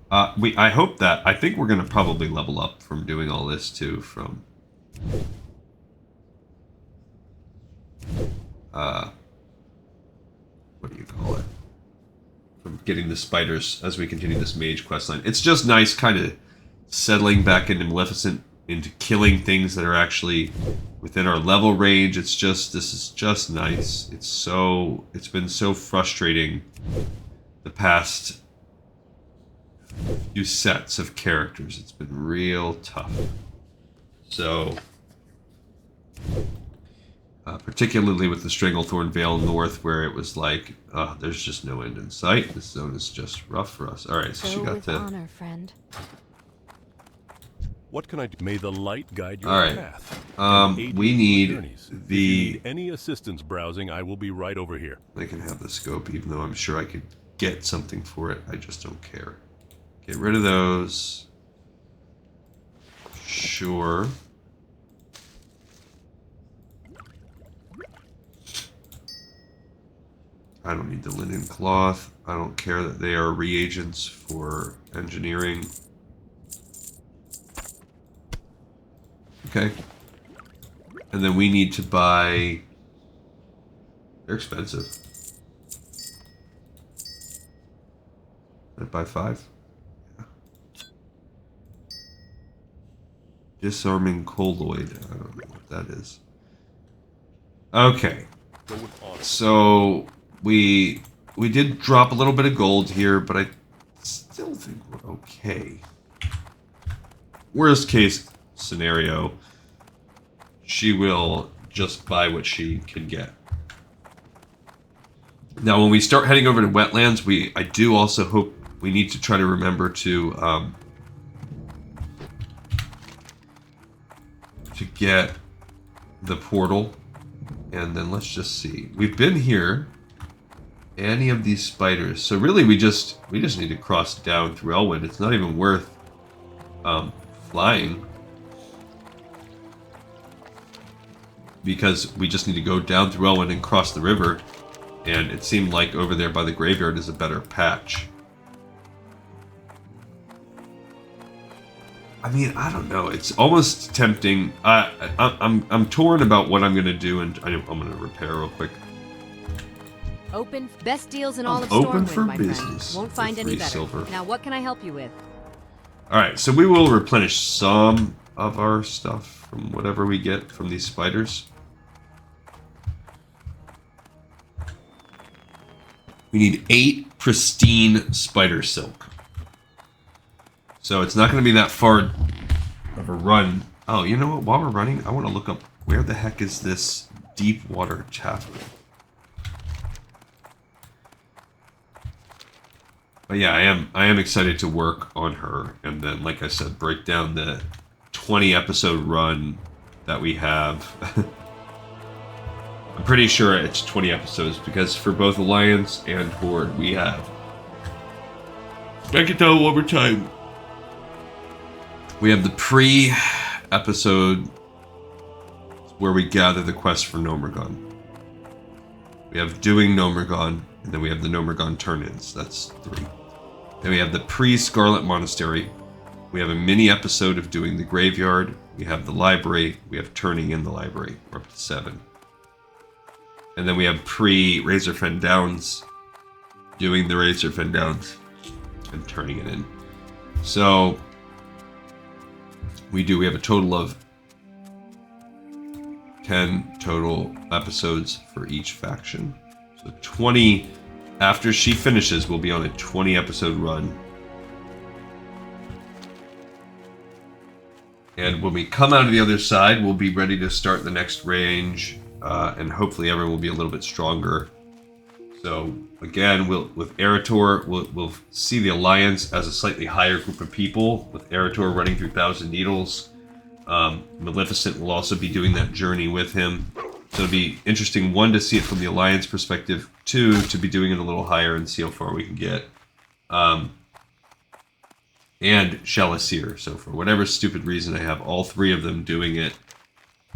I hope that... I think we're going to probably level up from doing all this, too, from... what do you call it? From getting the spiders as we continue this mage questline. It's just nice kind of settling back into Maleficent, into killing things that are actually within our level range. This is just nice. It's been so frustrating the past few sets of characters. It's been real tough. So... particularly with the Stranglethorn Vale North, where it was like, there's just no end in sight. This zone is just rough for us. All right, so she got the... honor, friend. What can I do? May the light guide your All right. path. We need If you the... need any assistance browsing, I will be right over here. I can have the scope, even though I'm sure I could get something for it. I just don't care. Get rid of those. Sure. I don't need the linen cloth. I don't care that they are reagents for engineering. Okay. And then we need to buy... They're expensive. I'd buy 5. Yeah. Disarming colloid. I don't know what that is. Okay. So... We did drop a little bit of gold here, but I still think we're okay. Worst case scenario, she will just buy what she can get. Now, when we start heading over to wetlands, I do also hope we need to try to remember to get the portal, and then let's just see. We've been here. Any of these spiders. So really we just need to cross down through Elwyn. It's not even worth flying. Because we just need to go down through Elwyn and cross the river. And it seemed like over there by the graveyard is a better patch. I mean, I don't know. It's almost tempting. I'm torn about what I'm gonna do, and I'm gonna repair real quick. Open best deals in all of Open Stormwind, for my friend. business. Won't For find any free better. silver. Now, what can I help you with? All right, so we will replenish some of our stuff from whatever we get from these spiders. We need 8 pristine spider silk. So it's not going to be that far of a run Oh, you know what? While we're running, I want to look up where the heck is this deep water chapel. But yeah, I am excited to work on her, and then, like I said, break down the 20 episode run that we have. I'm pretty sure it's 20 episodes because for both Alliance and Horde we have. I can tell over time. We have the pre-episode where we gather the quest for Nomergon. We have doing Nomergon, and then we have the Nomergon turn-ins. That's 3. Then we have the pre-Scarlet Monastery. We have a mini episode of doing the graveyard. We have the library. We have turning in the library. We're up to 7. And then we have pre-Razorfen Downs, doing the Razorfen Downs and turning it in. So we have a total of 10 total episodes for each faction. So 20 after she finishes, we'll be on a 20 episode run. And when we come out of the other side, we'll be ready to start the next range, and hopefully everyone will be a little bit stronger. So again, with Eretor, we'll see the Alliance as a slightly higher group of people, with Eretor running through Thousand Needles. Maleficent will also be doing that journey with him. So it'll be interesting, 1, to see it from the Alliance perspective, 2, to be doing it a little higher and see how far we can get. And Shalacir. So for whatever stupid reason, I have all 3 of them doing it.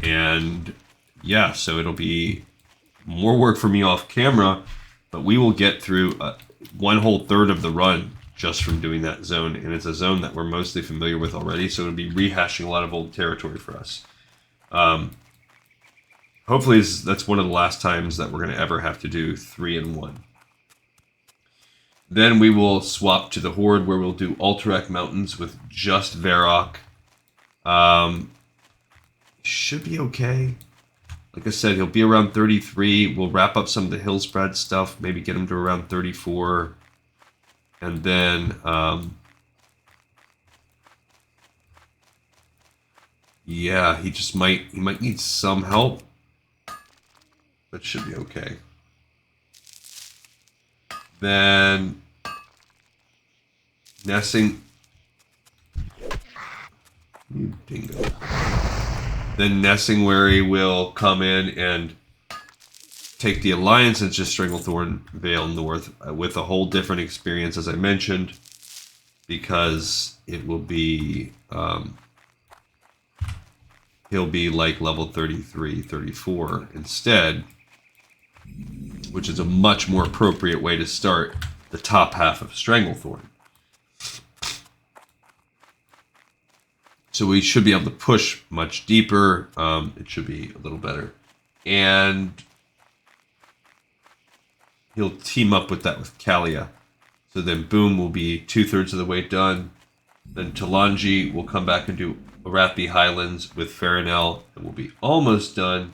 And yeah, so it'll be more work for me off camera, but we will get through 1/3 of the run just from doing that zone. And it's a zone that we're mostly familiar with already, so it'll be rehashing a lot of old territory for us. Hopefully that's one of the last times that we're going to ever have to do 3 in 1. Then we will swap to the Horde, where we'll do Alterac Mountains with just Varrock. Should be okay. Like I said, he'll be around 33. We'll wrap up some of the Hillspread stuff, maybe get him to around 34. And then, yeah, he might need some help. That should be okay. Then Nessing. You dingo. Then Nessingwary will come in and take the Alliance into Stranglethorn Vale North with a whole different experience, as I mentioned, because it will be he'll be like level 33, 34 instead, which is a much more appropriate way to start the top half of Stranglethorn. So we should be able to push much deeper. It should be a little better. And he'll team up with that with Kalia. So then Boom will be 2/3 of the way done. Then Talanji will come back and do Arathi Highlands with Farinel, and we'll be almost done.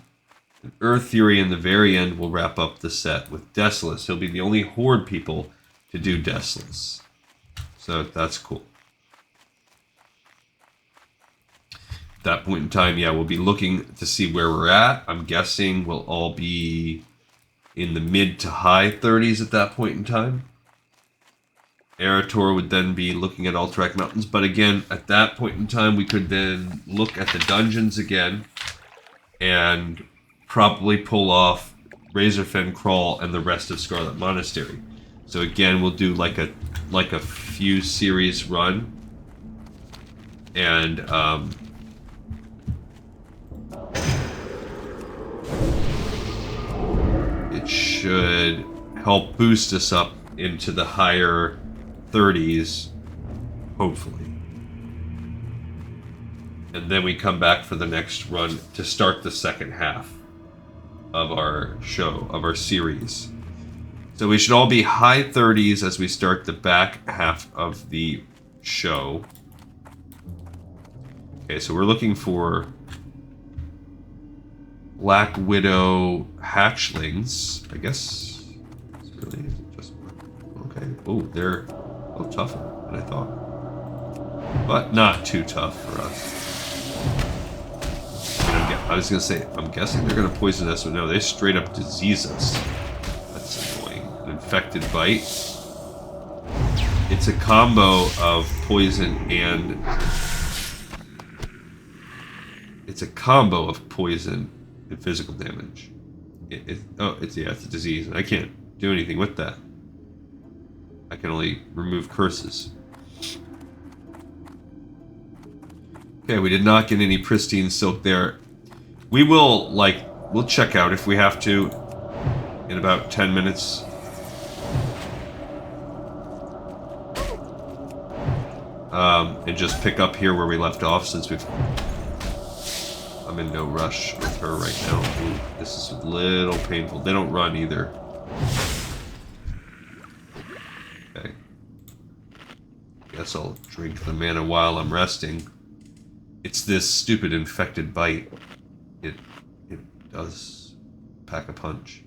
And Earth Fury in the very end will wrap up the set with Desolus. He'll be the only Horde people to do Desolus. So that's cool. At that point in time, yeah, we'll be looking to see where we're at. I'm guessing we'll all be in the mid to high 30s at that point in time. Eretor would then be looking at Alterac Mountains, but again, at that point in time, we could then look at the dungeons again and probably pull off Razorfen Crawl and the rest of Scarlet Monastery. So again, we'll do like a few series run, and it should help boost us up into the higher 30s, hopefully. And then we come back for the next run to start the second half of our show, of our series. So we should all be high 30s as we start the back half of the show. Okay, so we're looking for Black Widow hatchlings, I guess. It's really just okay. Oh, they're a little tougher than I thought, but not too tough for us. I was gonna say, I'm guessing they're gonna poison us, but no, they straight up disease us. That's annoying. An infected bite. It's a combo of poison and... It's a combo of poison and physical damage. It's a disease, and I can't do anything with that. I can only remove curses. Okay, we did not get any pristine silk there. We will, we'll check out if we have to in about 10 minutes. And just pick up here where we left off since I'm in no rush with her right now. Ooh, this is a little painful. They don't run either. Okay. Guess I'll drink the mana while I'm resting. It's this stupid infected bite. It does pack a punch.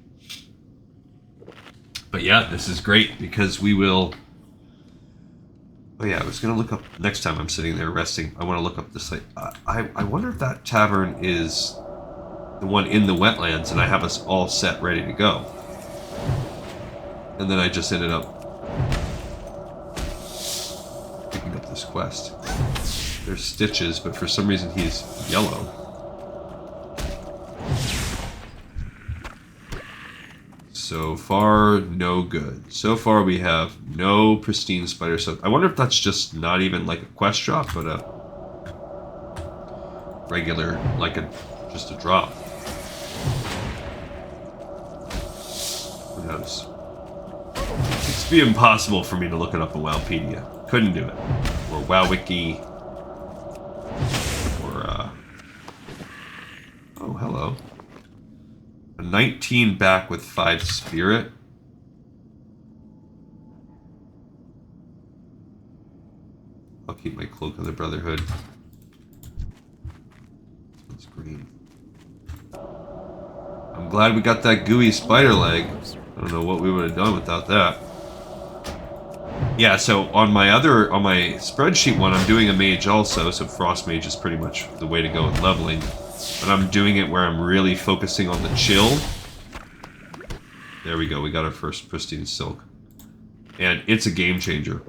But yeah, this is great because we will... Oh yeah, I was going to look up... Next time I'm sitting there resting, I want to look up this... I wonder if that tavern is the one in the wetlands and I have us all set ready to go. And then I just ended up picking up this quest. There's Stitches, but for some reason he's yellow. So far, no good. So far, we have no pristine spider silk. I wonder if that's just not even like a quest drop, but a regular, just a drop. Who knows? It's be impossible for me to look it up in Wowpedia. Couldn't do it. Or WowWiki. Or, oh, hello. 19 back with 5 spirit. I'll keep my cloak of the Brotherhood. It's green. I'm glad we got that gooey spider leg. I don't know what we would have done without that. Yeah, so on my spreadsheet one, I'm doing a mage also, so Frost Mage is pretty much the way to go with leveling. But I'm doing it where I'm really focusing on the chill. There we go, we got our first pristine silk. And it's a game changer.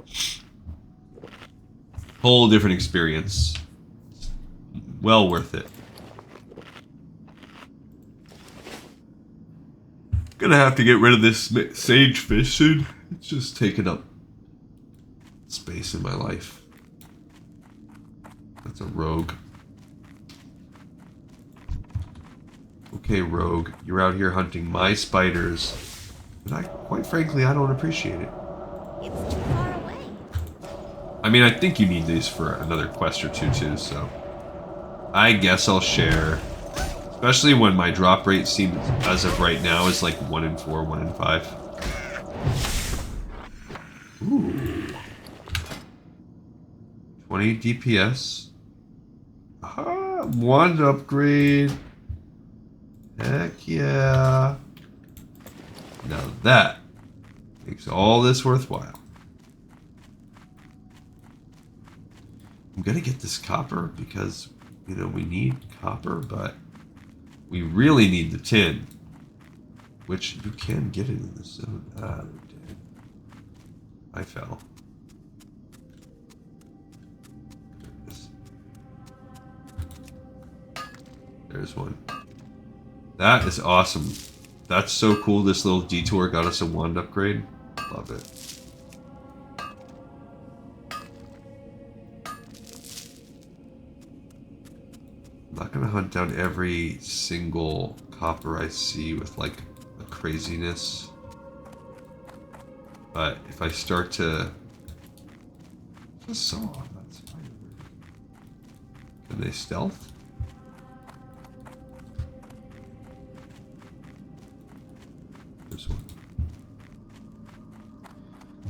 Whole different experience. Well worth it. Gonna have to get rid of this sagefish soon. It's just taking up space in my life. That's a rogue. Okay, rogue, you're out here hunting my spiders, and quite frankly, I don't appreciate it. It's too far away. I mean, I think you need these for another quest or two, too, so... I guess I'll share. Especially when my drop rate seems, as of right now, is like 1 in 4, 1 in 5. Ooh. 20 DPS. Ah, wand upgrade. Heck yeah. Now that makes all this worthwhile. I'm gonna get this copper because, you know, we need copper, but we really need the tin, which you can get it in the zone. Ah, dang. I fell. There's one. That is awesome. That's so cool. This little detour got us a wand upgrade. Love it. I'm not going to hunt down every single copper I see with like a craziness. But if I start to... Just saw that spider. Can they stealth? One.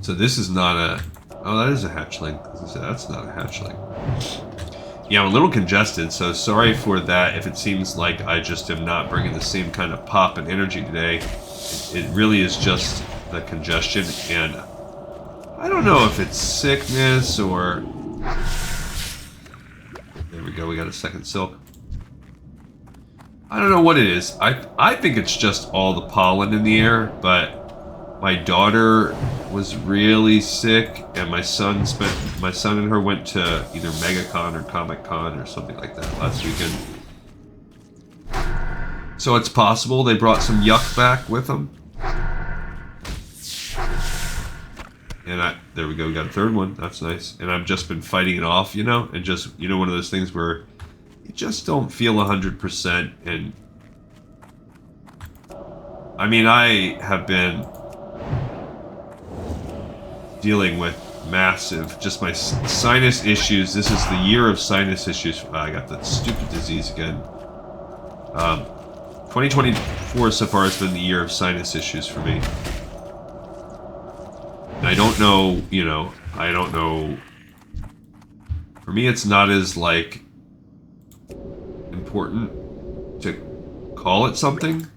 So this is not a... Oh, that is a hatchling. As I said, that's not a hatchling. Yeah, I'm a little congested, so sorry for that if it seems like I just am not bringing the same kind of pop and energy today. It really is just the congestion, and I don't know if it's sickness or... There we go, we got a second silk. I don't know what it is. I think it's just all the pollen in the air, but my daughter was really sick, and my son and her went to either MegaCon or Comic Con or something like that last weekend. So it's possible they brought some yuck back with them. And there we go, we got a third one. That's nice. And I've just been fighting it off, you know, and just, you know, one of those things where you just don't feel 100%. And I mean, I have been dealing with massive, just my sinus issues. This is the year of sinus issues. I got that stupid disease again. 2024 so far has been the year of sinus issues for me. And I don't know, you know, I don't know. For me, it's not as, like, important to call it something.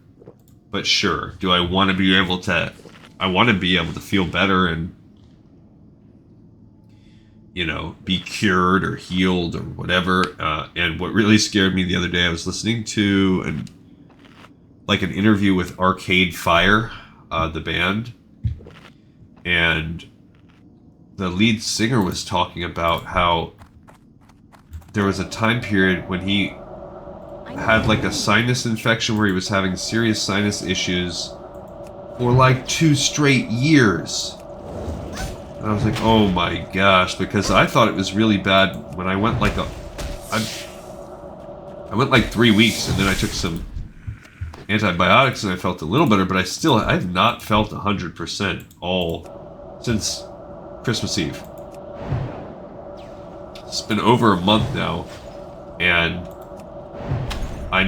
But sure, do I want to be able to... I want to be able to feel better and, you know, be cured or healed or whatever. And what really scared me the other day, I was listening to an interview with Arcade Fire, the band. And the lead singer was talking about how there was a time period when he had like a sinus infection where he was having serious sinus issues for like 2 straight years. And I was like, oh my gosh, because I thought it was really bad when I went like I went like 3 weeks, and then I took some antibiotics and I felt a little better, but I have not felt 100% all since Christmas Eve. It's been over a month now, and I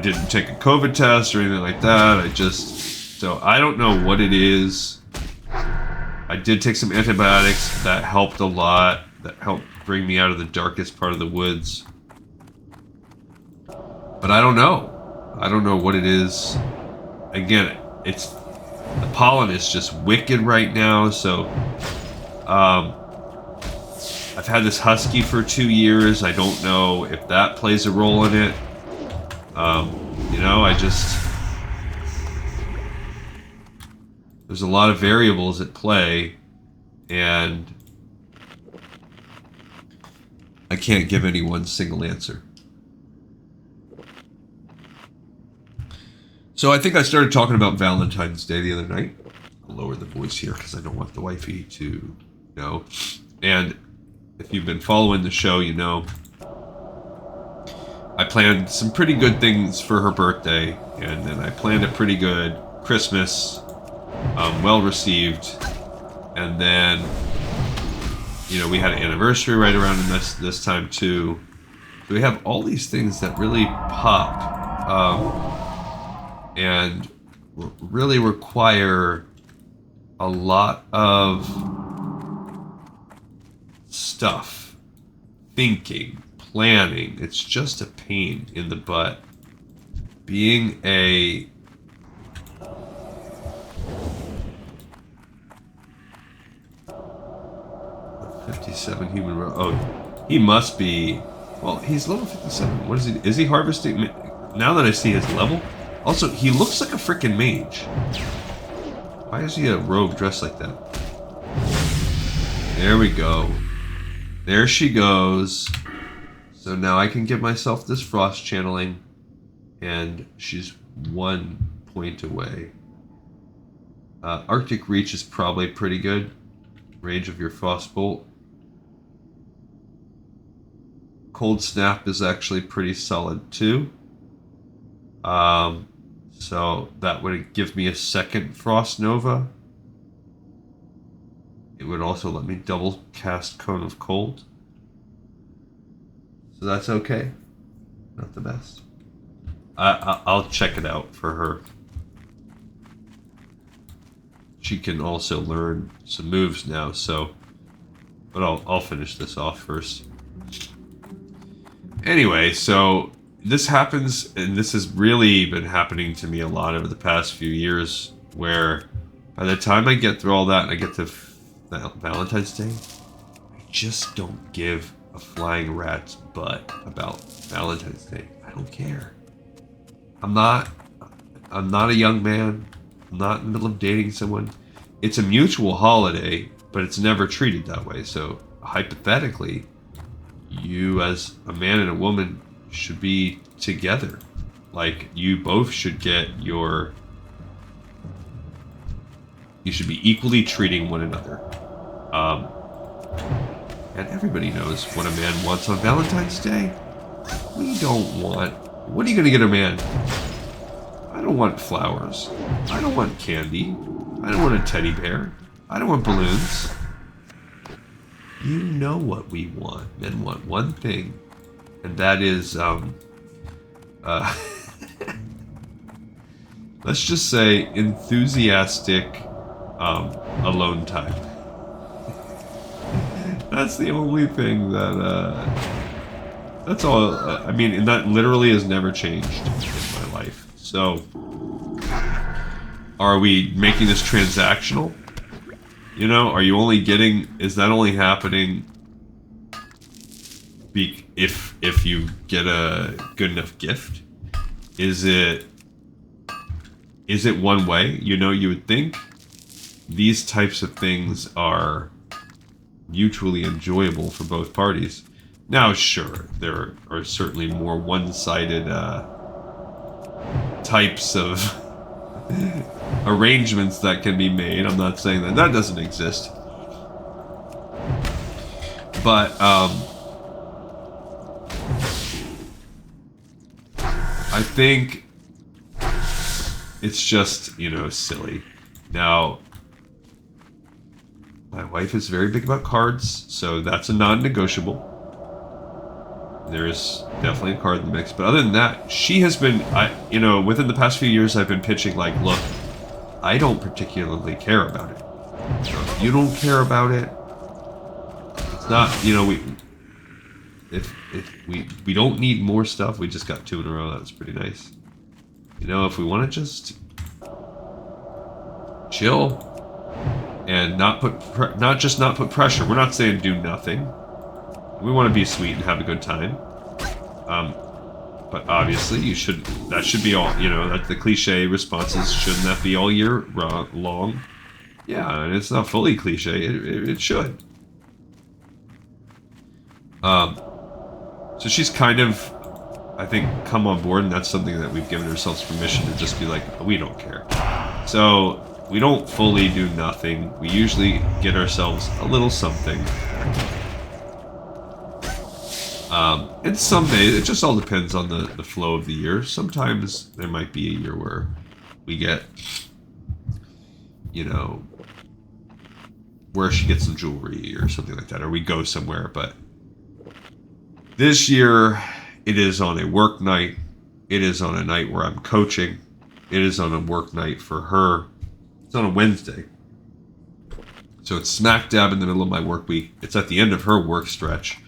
didn't take a COVID test or anything like that. So I don't know what it is. I did take some antibiotics. That helped a lot. That helped bring me out of the darkest part of the woods. But I don't know. I don't know what it is. Again, the pollen is just wicked right now, so I've had this husky for 2 years. I don't know if that plays a role in it. You know, there's a lot of variables at play, and I can't give any one single answer. So I think I started talking about Valentine's Day the other night. I'll lower the voice here because I don't want the wifey to know. And if you've been following the show, you know I planned some pretty good things for her birthday, and then I planned a pretty good Christmas, well received, and then, you know, we had an anniversary right around this time too. So we have all these things that really pop. And really require a lot of stuff, thinking, planning. It's just a pain in the butt. Being a 57 human. Oh, he must be. Well, he's level 57. What is he? Is he harvesting? Now that I see his level. Also, he looks like a freaking mage. Why is he a rogue dressed like that? There we go. There she goes. So now I can give myself this frost channeling, and she's 1 point away. Arctic Reach is probably pretty good. Range of your frostbolt. Cold Snap is actually pretty solid too. So that would give me a second Frost Nova. It would also let me double cast Cone of Cold. So that's okay. Not the best. I'll check it out for her. She can also learn some moves now, so... But I'll finish this off first. Anyway, so... This happens, and this has really been happening to me a lot over the past few years, where by the time I get through all that and I get to Valentine's Day, I just don't give a flying rat's butt about Valentine's Day. I don't care. I'm not a young man. I'm not in the middle of dating someone. It's a mutual holiday, but it's never treated that way. So hypothetically, you as a man and a woman should be together. Like, you both should get your... You should be equally treating one another. And everybody knows what a man wants on Valentine's Day. We don't want... What are you going to get a man? I don't want flowers. I don't want candy. I don't want a teddy bear. I don't want balloons. You know what we want. Men want one thing, and that is, let's just say enthusiastic, alone time. That's the only thing that, that's all, I mean, and that literally has never changed in my life. So, are we making this transactional? You know, are you only getting, is that only happening if you get a good enough gift? Is it one way? You know, you would think these types of things are mutually enjoyable for both parties. Now, sure, there are certainly more one-sided types of arrangements that can be made. I'm not saying that that doesn't exist. But, I think it's just, you know, silly. Now, my wife is very big about cards, so that's a non-negotiable. There's definitely a card in the mix, but other than that, she has been, you know, within the past few years, I've been pitching, like, look, I don't particularly care about it. So if you don't care about it, it's not, you know, we don't need more stuff. We just got 2 in a row. That was pretty nice. You know, if we want to just chill and not put pressure. We're not saying do nothing. We want to be sweet and have a good time. But obviously, that should be all, you know, that's the cliche responses. Shouldn't that be all year long? Yeah, and it's not fully cliche. It should. So she's kind of, I think, come on board, and that's something that we've given ourselves permission to just be like, we don't care. So we don't fully do nothing. We usually get ourselves a little something. And some days, it just all depends on the flow of the year. Sometimes there might be a year where we get, you know, where she gets some jewelry or something like that, or we go somewhere. But this year, it is on a work night. It is on a night where I'm coaching. It is on a work night for her. It's on a Wednesday. So it's smack dab in the middle of my work week. It's at the end of her work stretch.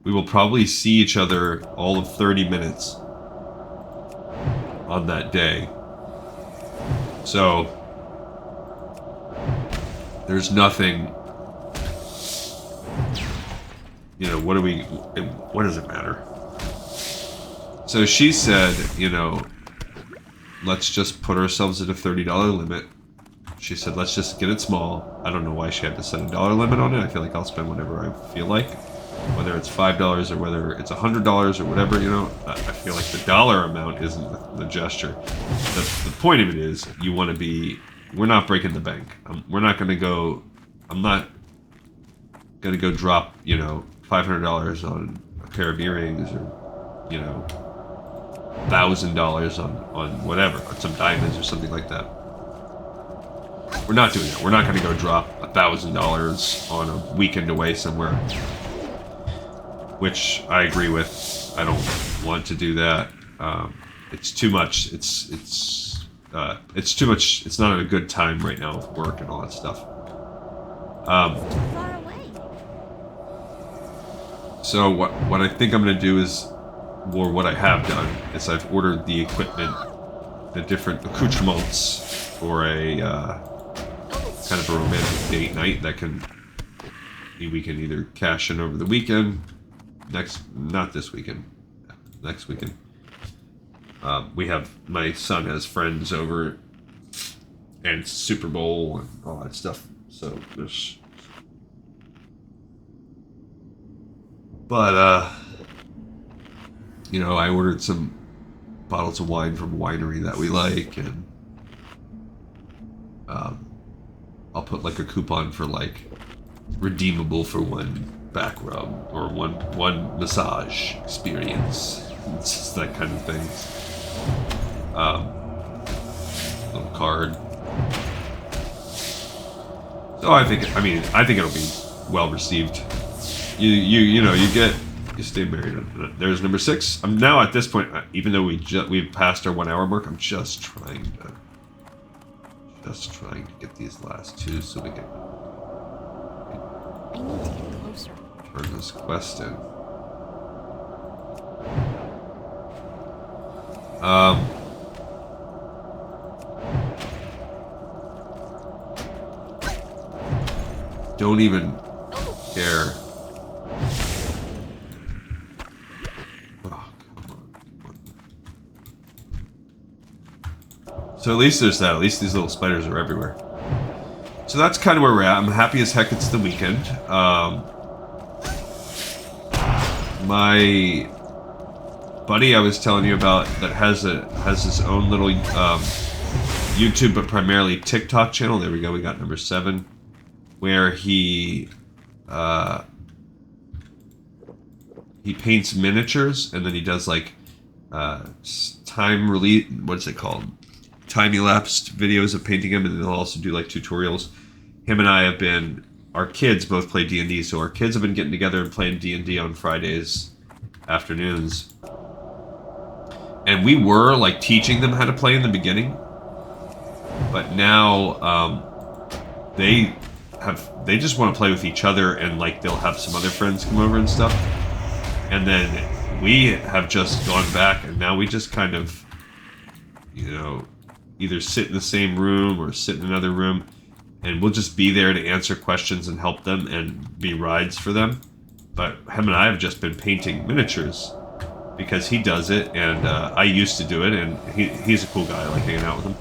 We will probably see each other all of 30 minutes on that day. So there's nothing, you know, what does it matter? So she said, you know, let's just put ourselves at a $30 limit. She said, let's just get it small. I don't know why she had to set a dollar limit on it. I feel like I'll spend whatever I feel like. Whether it's $5 or whether it's $100 or whatever, you know, I feel like the dollar amount isn't the gesture. The point of it is, you want to be, we're not breaking the bank. We're not going to go, I'm not going to go drop, you know, $500 on a pair of earrings or, you know, $1,000 on whatever, on some diamonds or something like that. We're not doing that. We're not going to go drop $1,000 on a weekend away somewhere. Which I agree with. I don't want to do that. It's too much. It's too much. It's not a good time right now with work and all that stuff. Far away. So what I think I'm gonna do is, or what I have done, is I've ordered the equipment, the different accoutrements for a kind of a romantic date night that we can either cash in over the weekend. Not this weekend. Next weekend. My son has friends over, and Super Bowl and all that stuff. So there's, but I ordered some bottles of wine from a winery that we like, and I'll put like a coupon for like redeemable for one back rub or one massage experience. It's just that kind of thing. Little card. So I think it'll be well received. You stay married. There's number 6. I'm now at this point, even though we've passed our 1 hour mark, I'm just trying to get these last 2 so we can I need to get closer. turn this quest in. Don't even care. Oh, come on. So at least there's that. At least these little spiders are everywhere. So that's kind of where we're at. I'm happy as heck it's the weekend. My buddy I was telling you about that has his own little YouTube but primarily TikTok channel. There we go. We got number 7, where he paints miniatures, and then he does like time-elapsed videos of painting them, and then he'll also do like tutorials. Him and I our kids both play D&D, so our kids have been getting together and playing D&D on Fridays afternoons. And we were like teaching them how to play in the beginning, but now they just want to play with each other, and like they'll have some other friends come over and stuff. And then we have just gone back, and now we just kind of, either sit in the same room or sit in another room, and we'll just be there to answer questions and help them and be rides for them. But him and I have just been painting miniatures because he does it, and I used to do it, and he's a cool guy. I like hanging out with him.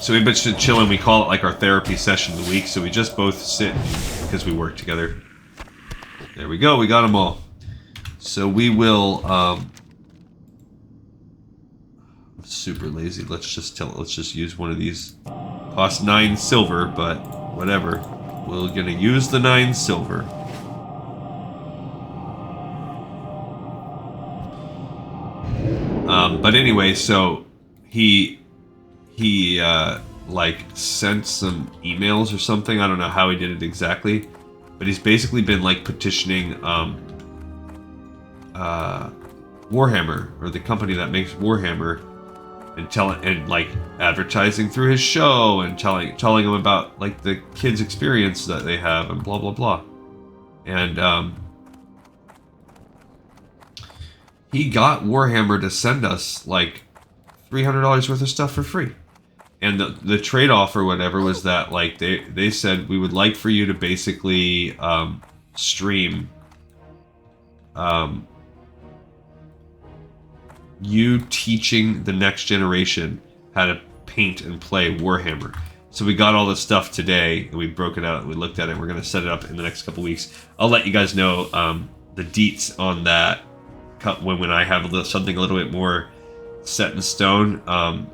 So we've been chilling. We call it like our therapy session of the week. So we just both sit because we work together. There we go. We got them all. So we will. I'm super lazy. Let's just use one of these. Cost 9 silver, but whatever. We're gonna use the 9 silver. But anyway, so he like sent some emails or something. I don't know how he did it exactly, but he's basically been like petitioning Warhammer, or the company that makes Warhammer, and like advertising through his show and telling him about like the kids' experience that they have and blah blah blah. And he got Warhammer to send us like $300 worth of stuff for free. And the trade-off or whatever was that like they said, we would like for you to basically stream you teaching the next generation how to paint and play Warhammer. So we got all this stuff today, and we broke it out, and we looked at it, and we're going to set it up in the next couple weeks. I'll let you guys know the deets on that when I have something a little bit more set in stone.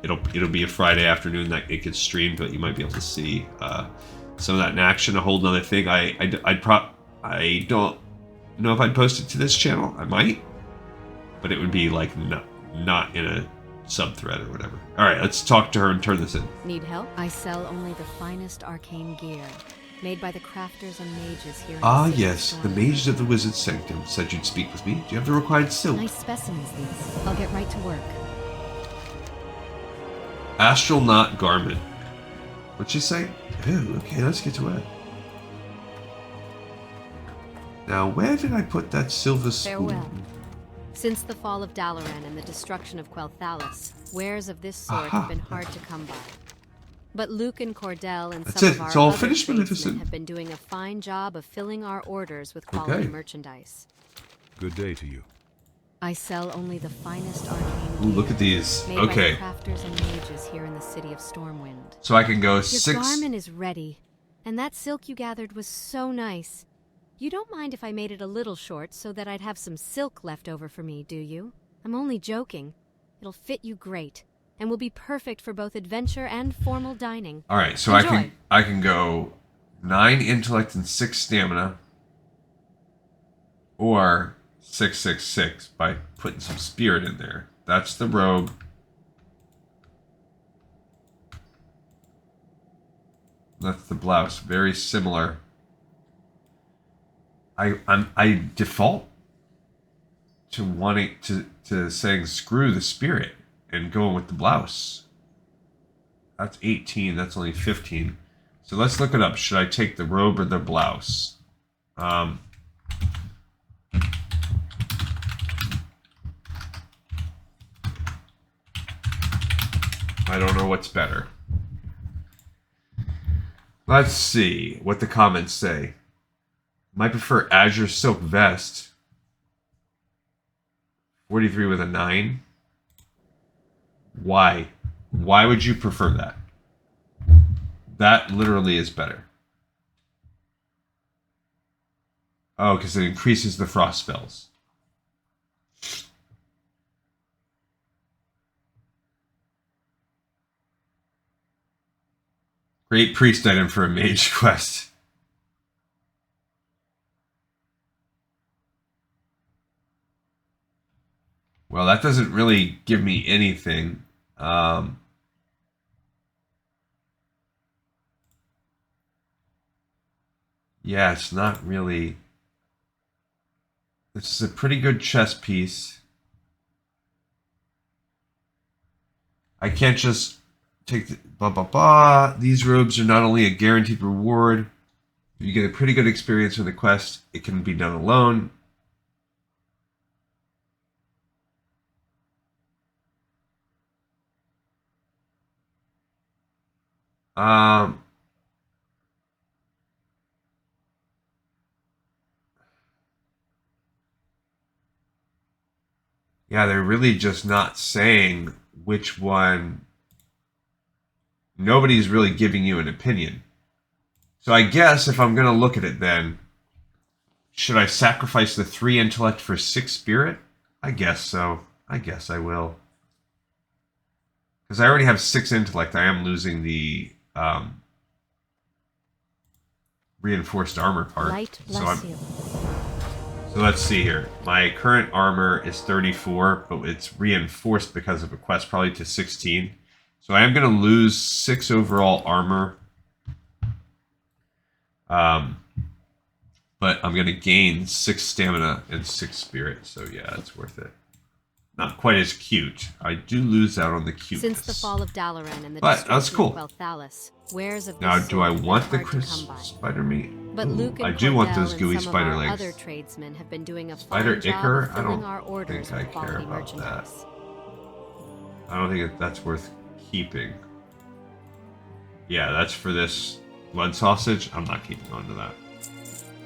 It'll be a Friday afternoon that it gets streamed, but you might be able to see some of that in action. A whole nother thing. I don't know if I'd post it to this channel. I might, but it would be like not in a sub-thread or whatever. All right, let's talk to her and turn this in. Need help? I sell only the finest arcane gear, made by the crafters and mages here in the city Yes, of the Stormwind. mage of the Wizard's Sanctum said you'd speak with me. Do you have the required silk? Nice specimens, these. I'll get right to work. Astral Knot Garment. What'd she say? Ooh, okay, let's get to it. Now, where did I put that silver spoon? Farewell. Since the fall of Dalaran and the destruction of Quel'Thalas, wares of this sort have been hard to come by. But Luke and Cordell and That's some it. of our It's all other finished, tradesmen Magnificent. have been doing a fine job of filling our orders with quality Okay. merchandise. Good day to you. I sell only the finest arcane Ooh, look at these. made Okay. by the crafters and mages here in the city of Stormwind. So I can go Your 6. garment is ready, and that silk you gathered was so nice. You don't mind if I made it a little short so that I'd have some silk left over for me, do you? I'm only joking. It'll fit you great, and will be perfect for both adventure and formal dining. All right, so Enjoy. I can go 9 intellect and 6 stamina, or 666 by putting some spirit in there. That's the robe. That's the blouse. Very similar. I default to wanting to saying screw the spirit and going with the blouse. That's 18. That's only 15. So let's look it up. Should I take the robe or the blouse? I don't know what's better. Let's see what the comments say. Might prefer Azure Silk Vest. 43 with a 9. Why? Why would you prefer that? That literally is better. Oh, because it increases the frost spells. Great priest item for a mage quest. Well, that doesn't really give me anything. Yeah, it's not really... This is a pretty good chess piece. I can't just take the... Blah, blah, blah. These robes are not only a guaranteed reward. You get a pretty good experience with the quest. It can be done alone. Yeah, they're really just not saying which one. Nobody's really giving you an opinion. So I guess if I'm going to look at it then, should I sacrifice the 3 intellect for 6 spirit? I guess so. I guess I will. Because I already have 6 intellect. I am losing the reinforced armor part. Light bless you. So let's see here. My current armor is 34, but it's reinforced because of a quest, probably to 16. So I am going to lose 6 overall armor. But I'm going to gain 6 stamina and 6 spirit. So yeah, it's worth it. Not quite as cute. I do lose out on the cuteness. Since the fall of Dalaran and the But that's destruction cool. of Quel'Thalas, wares of Now, this do I sort have want been the hard to crisp come by. spider meat? But Luke and I do want Cordell those and gooey some spider of our legs. other tradesmen have been doing a Spider fine job ichor? of I filling don't our orders think I with care quality about merchandise. I don't think that's worth keeping. Yeah, that's for this blood sausage. I'm not keeping on to that.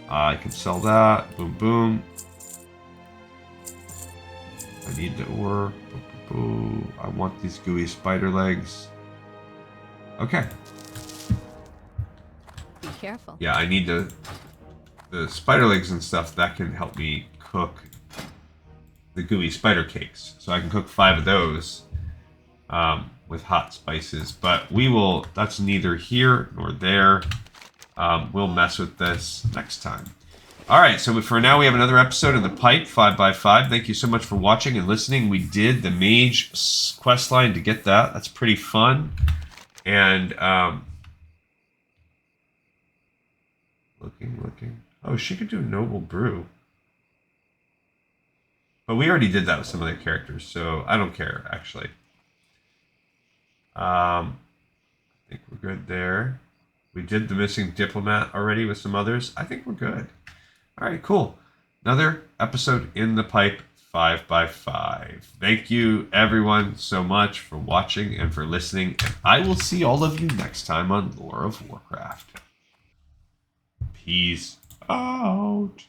I can sell that. Boom, boom. I need the ore. Boom, boom, boom. I want these gooey spider legs. Okay. Be careful. Yeah, I need the spider legs and stuff. That can help me cook the gooey spider cakes. So I can cook 5 of those with hot spices. But we will, that's neither here nor there. We'll mess with this next time. All right, so for now we have another episode of The Pipe, 5x5. Thank you so much for watching and listening. We did the Mage quest line to get that. That's pretty fun. And looking. Oh, she could do Noble Brew. But we already did that with some other characters, so I don't care, actually. I think we're good there. We did the Missing Diplomat already with some others. I think we're good. All right, cool. Another episode in the pipe, 5x5. Thank you, everyone, so much for watching and for listening. And I will see all of you next time on Lore of Warcraft. Peace out.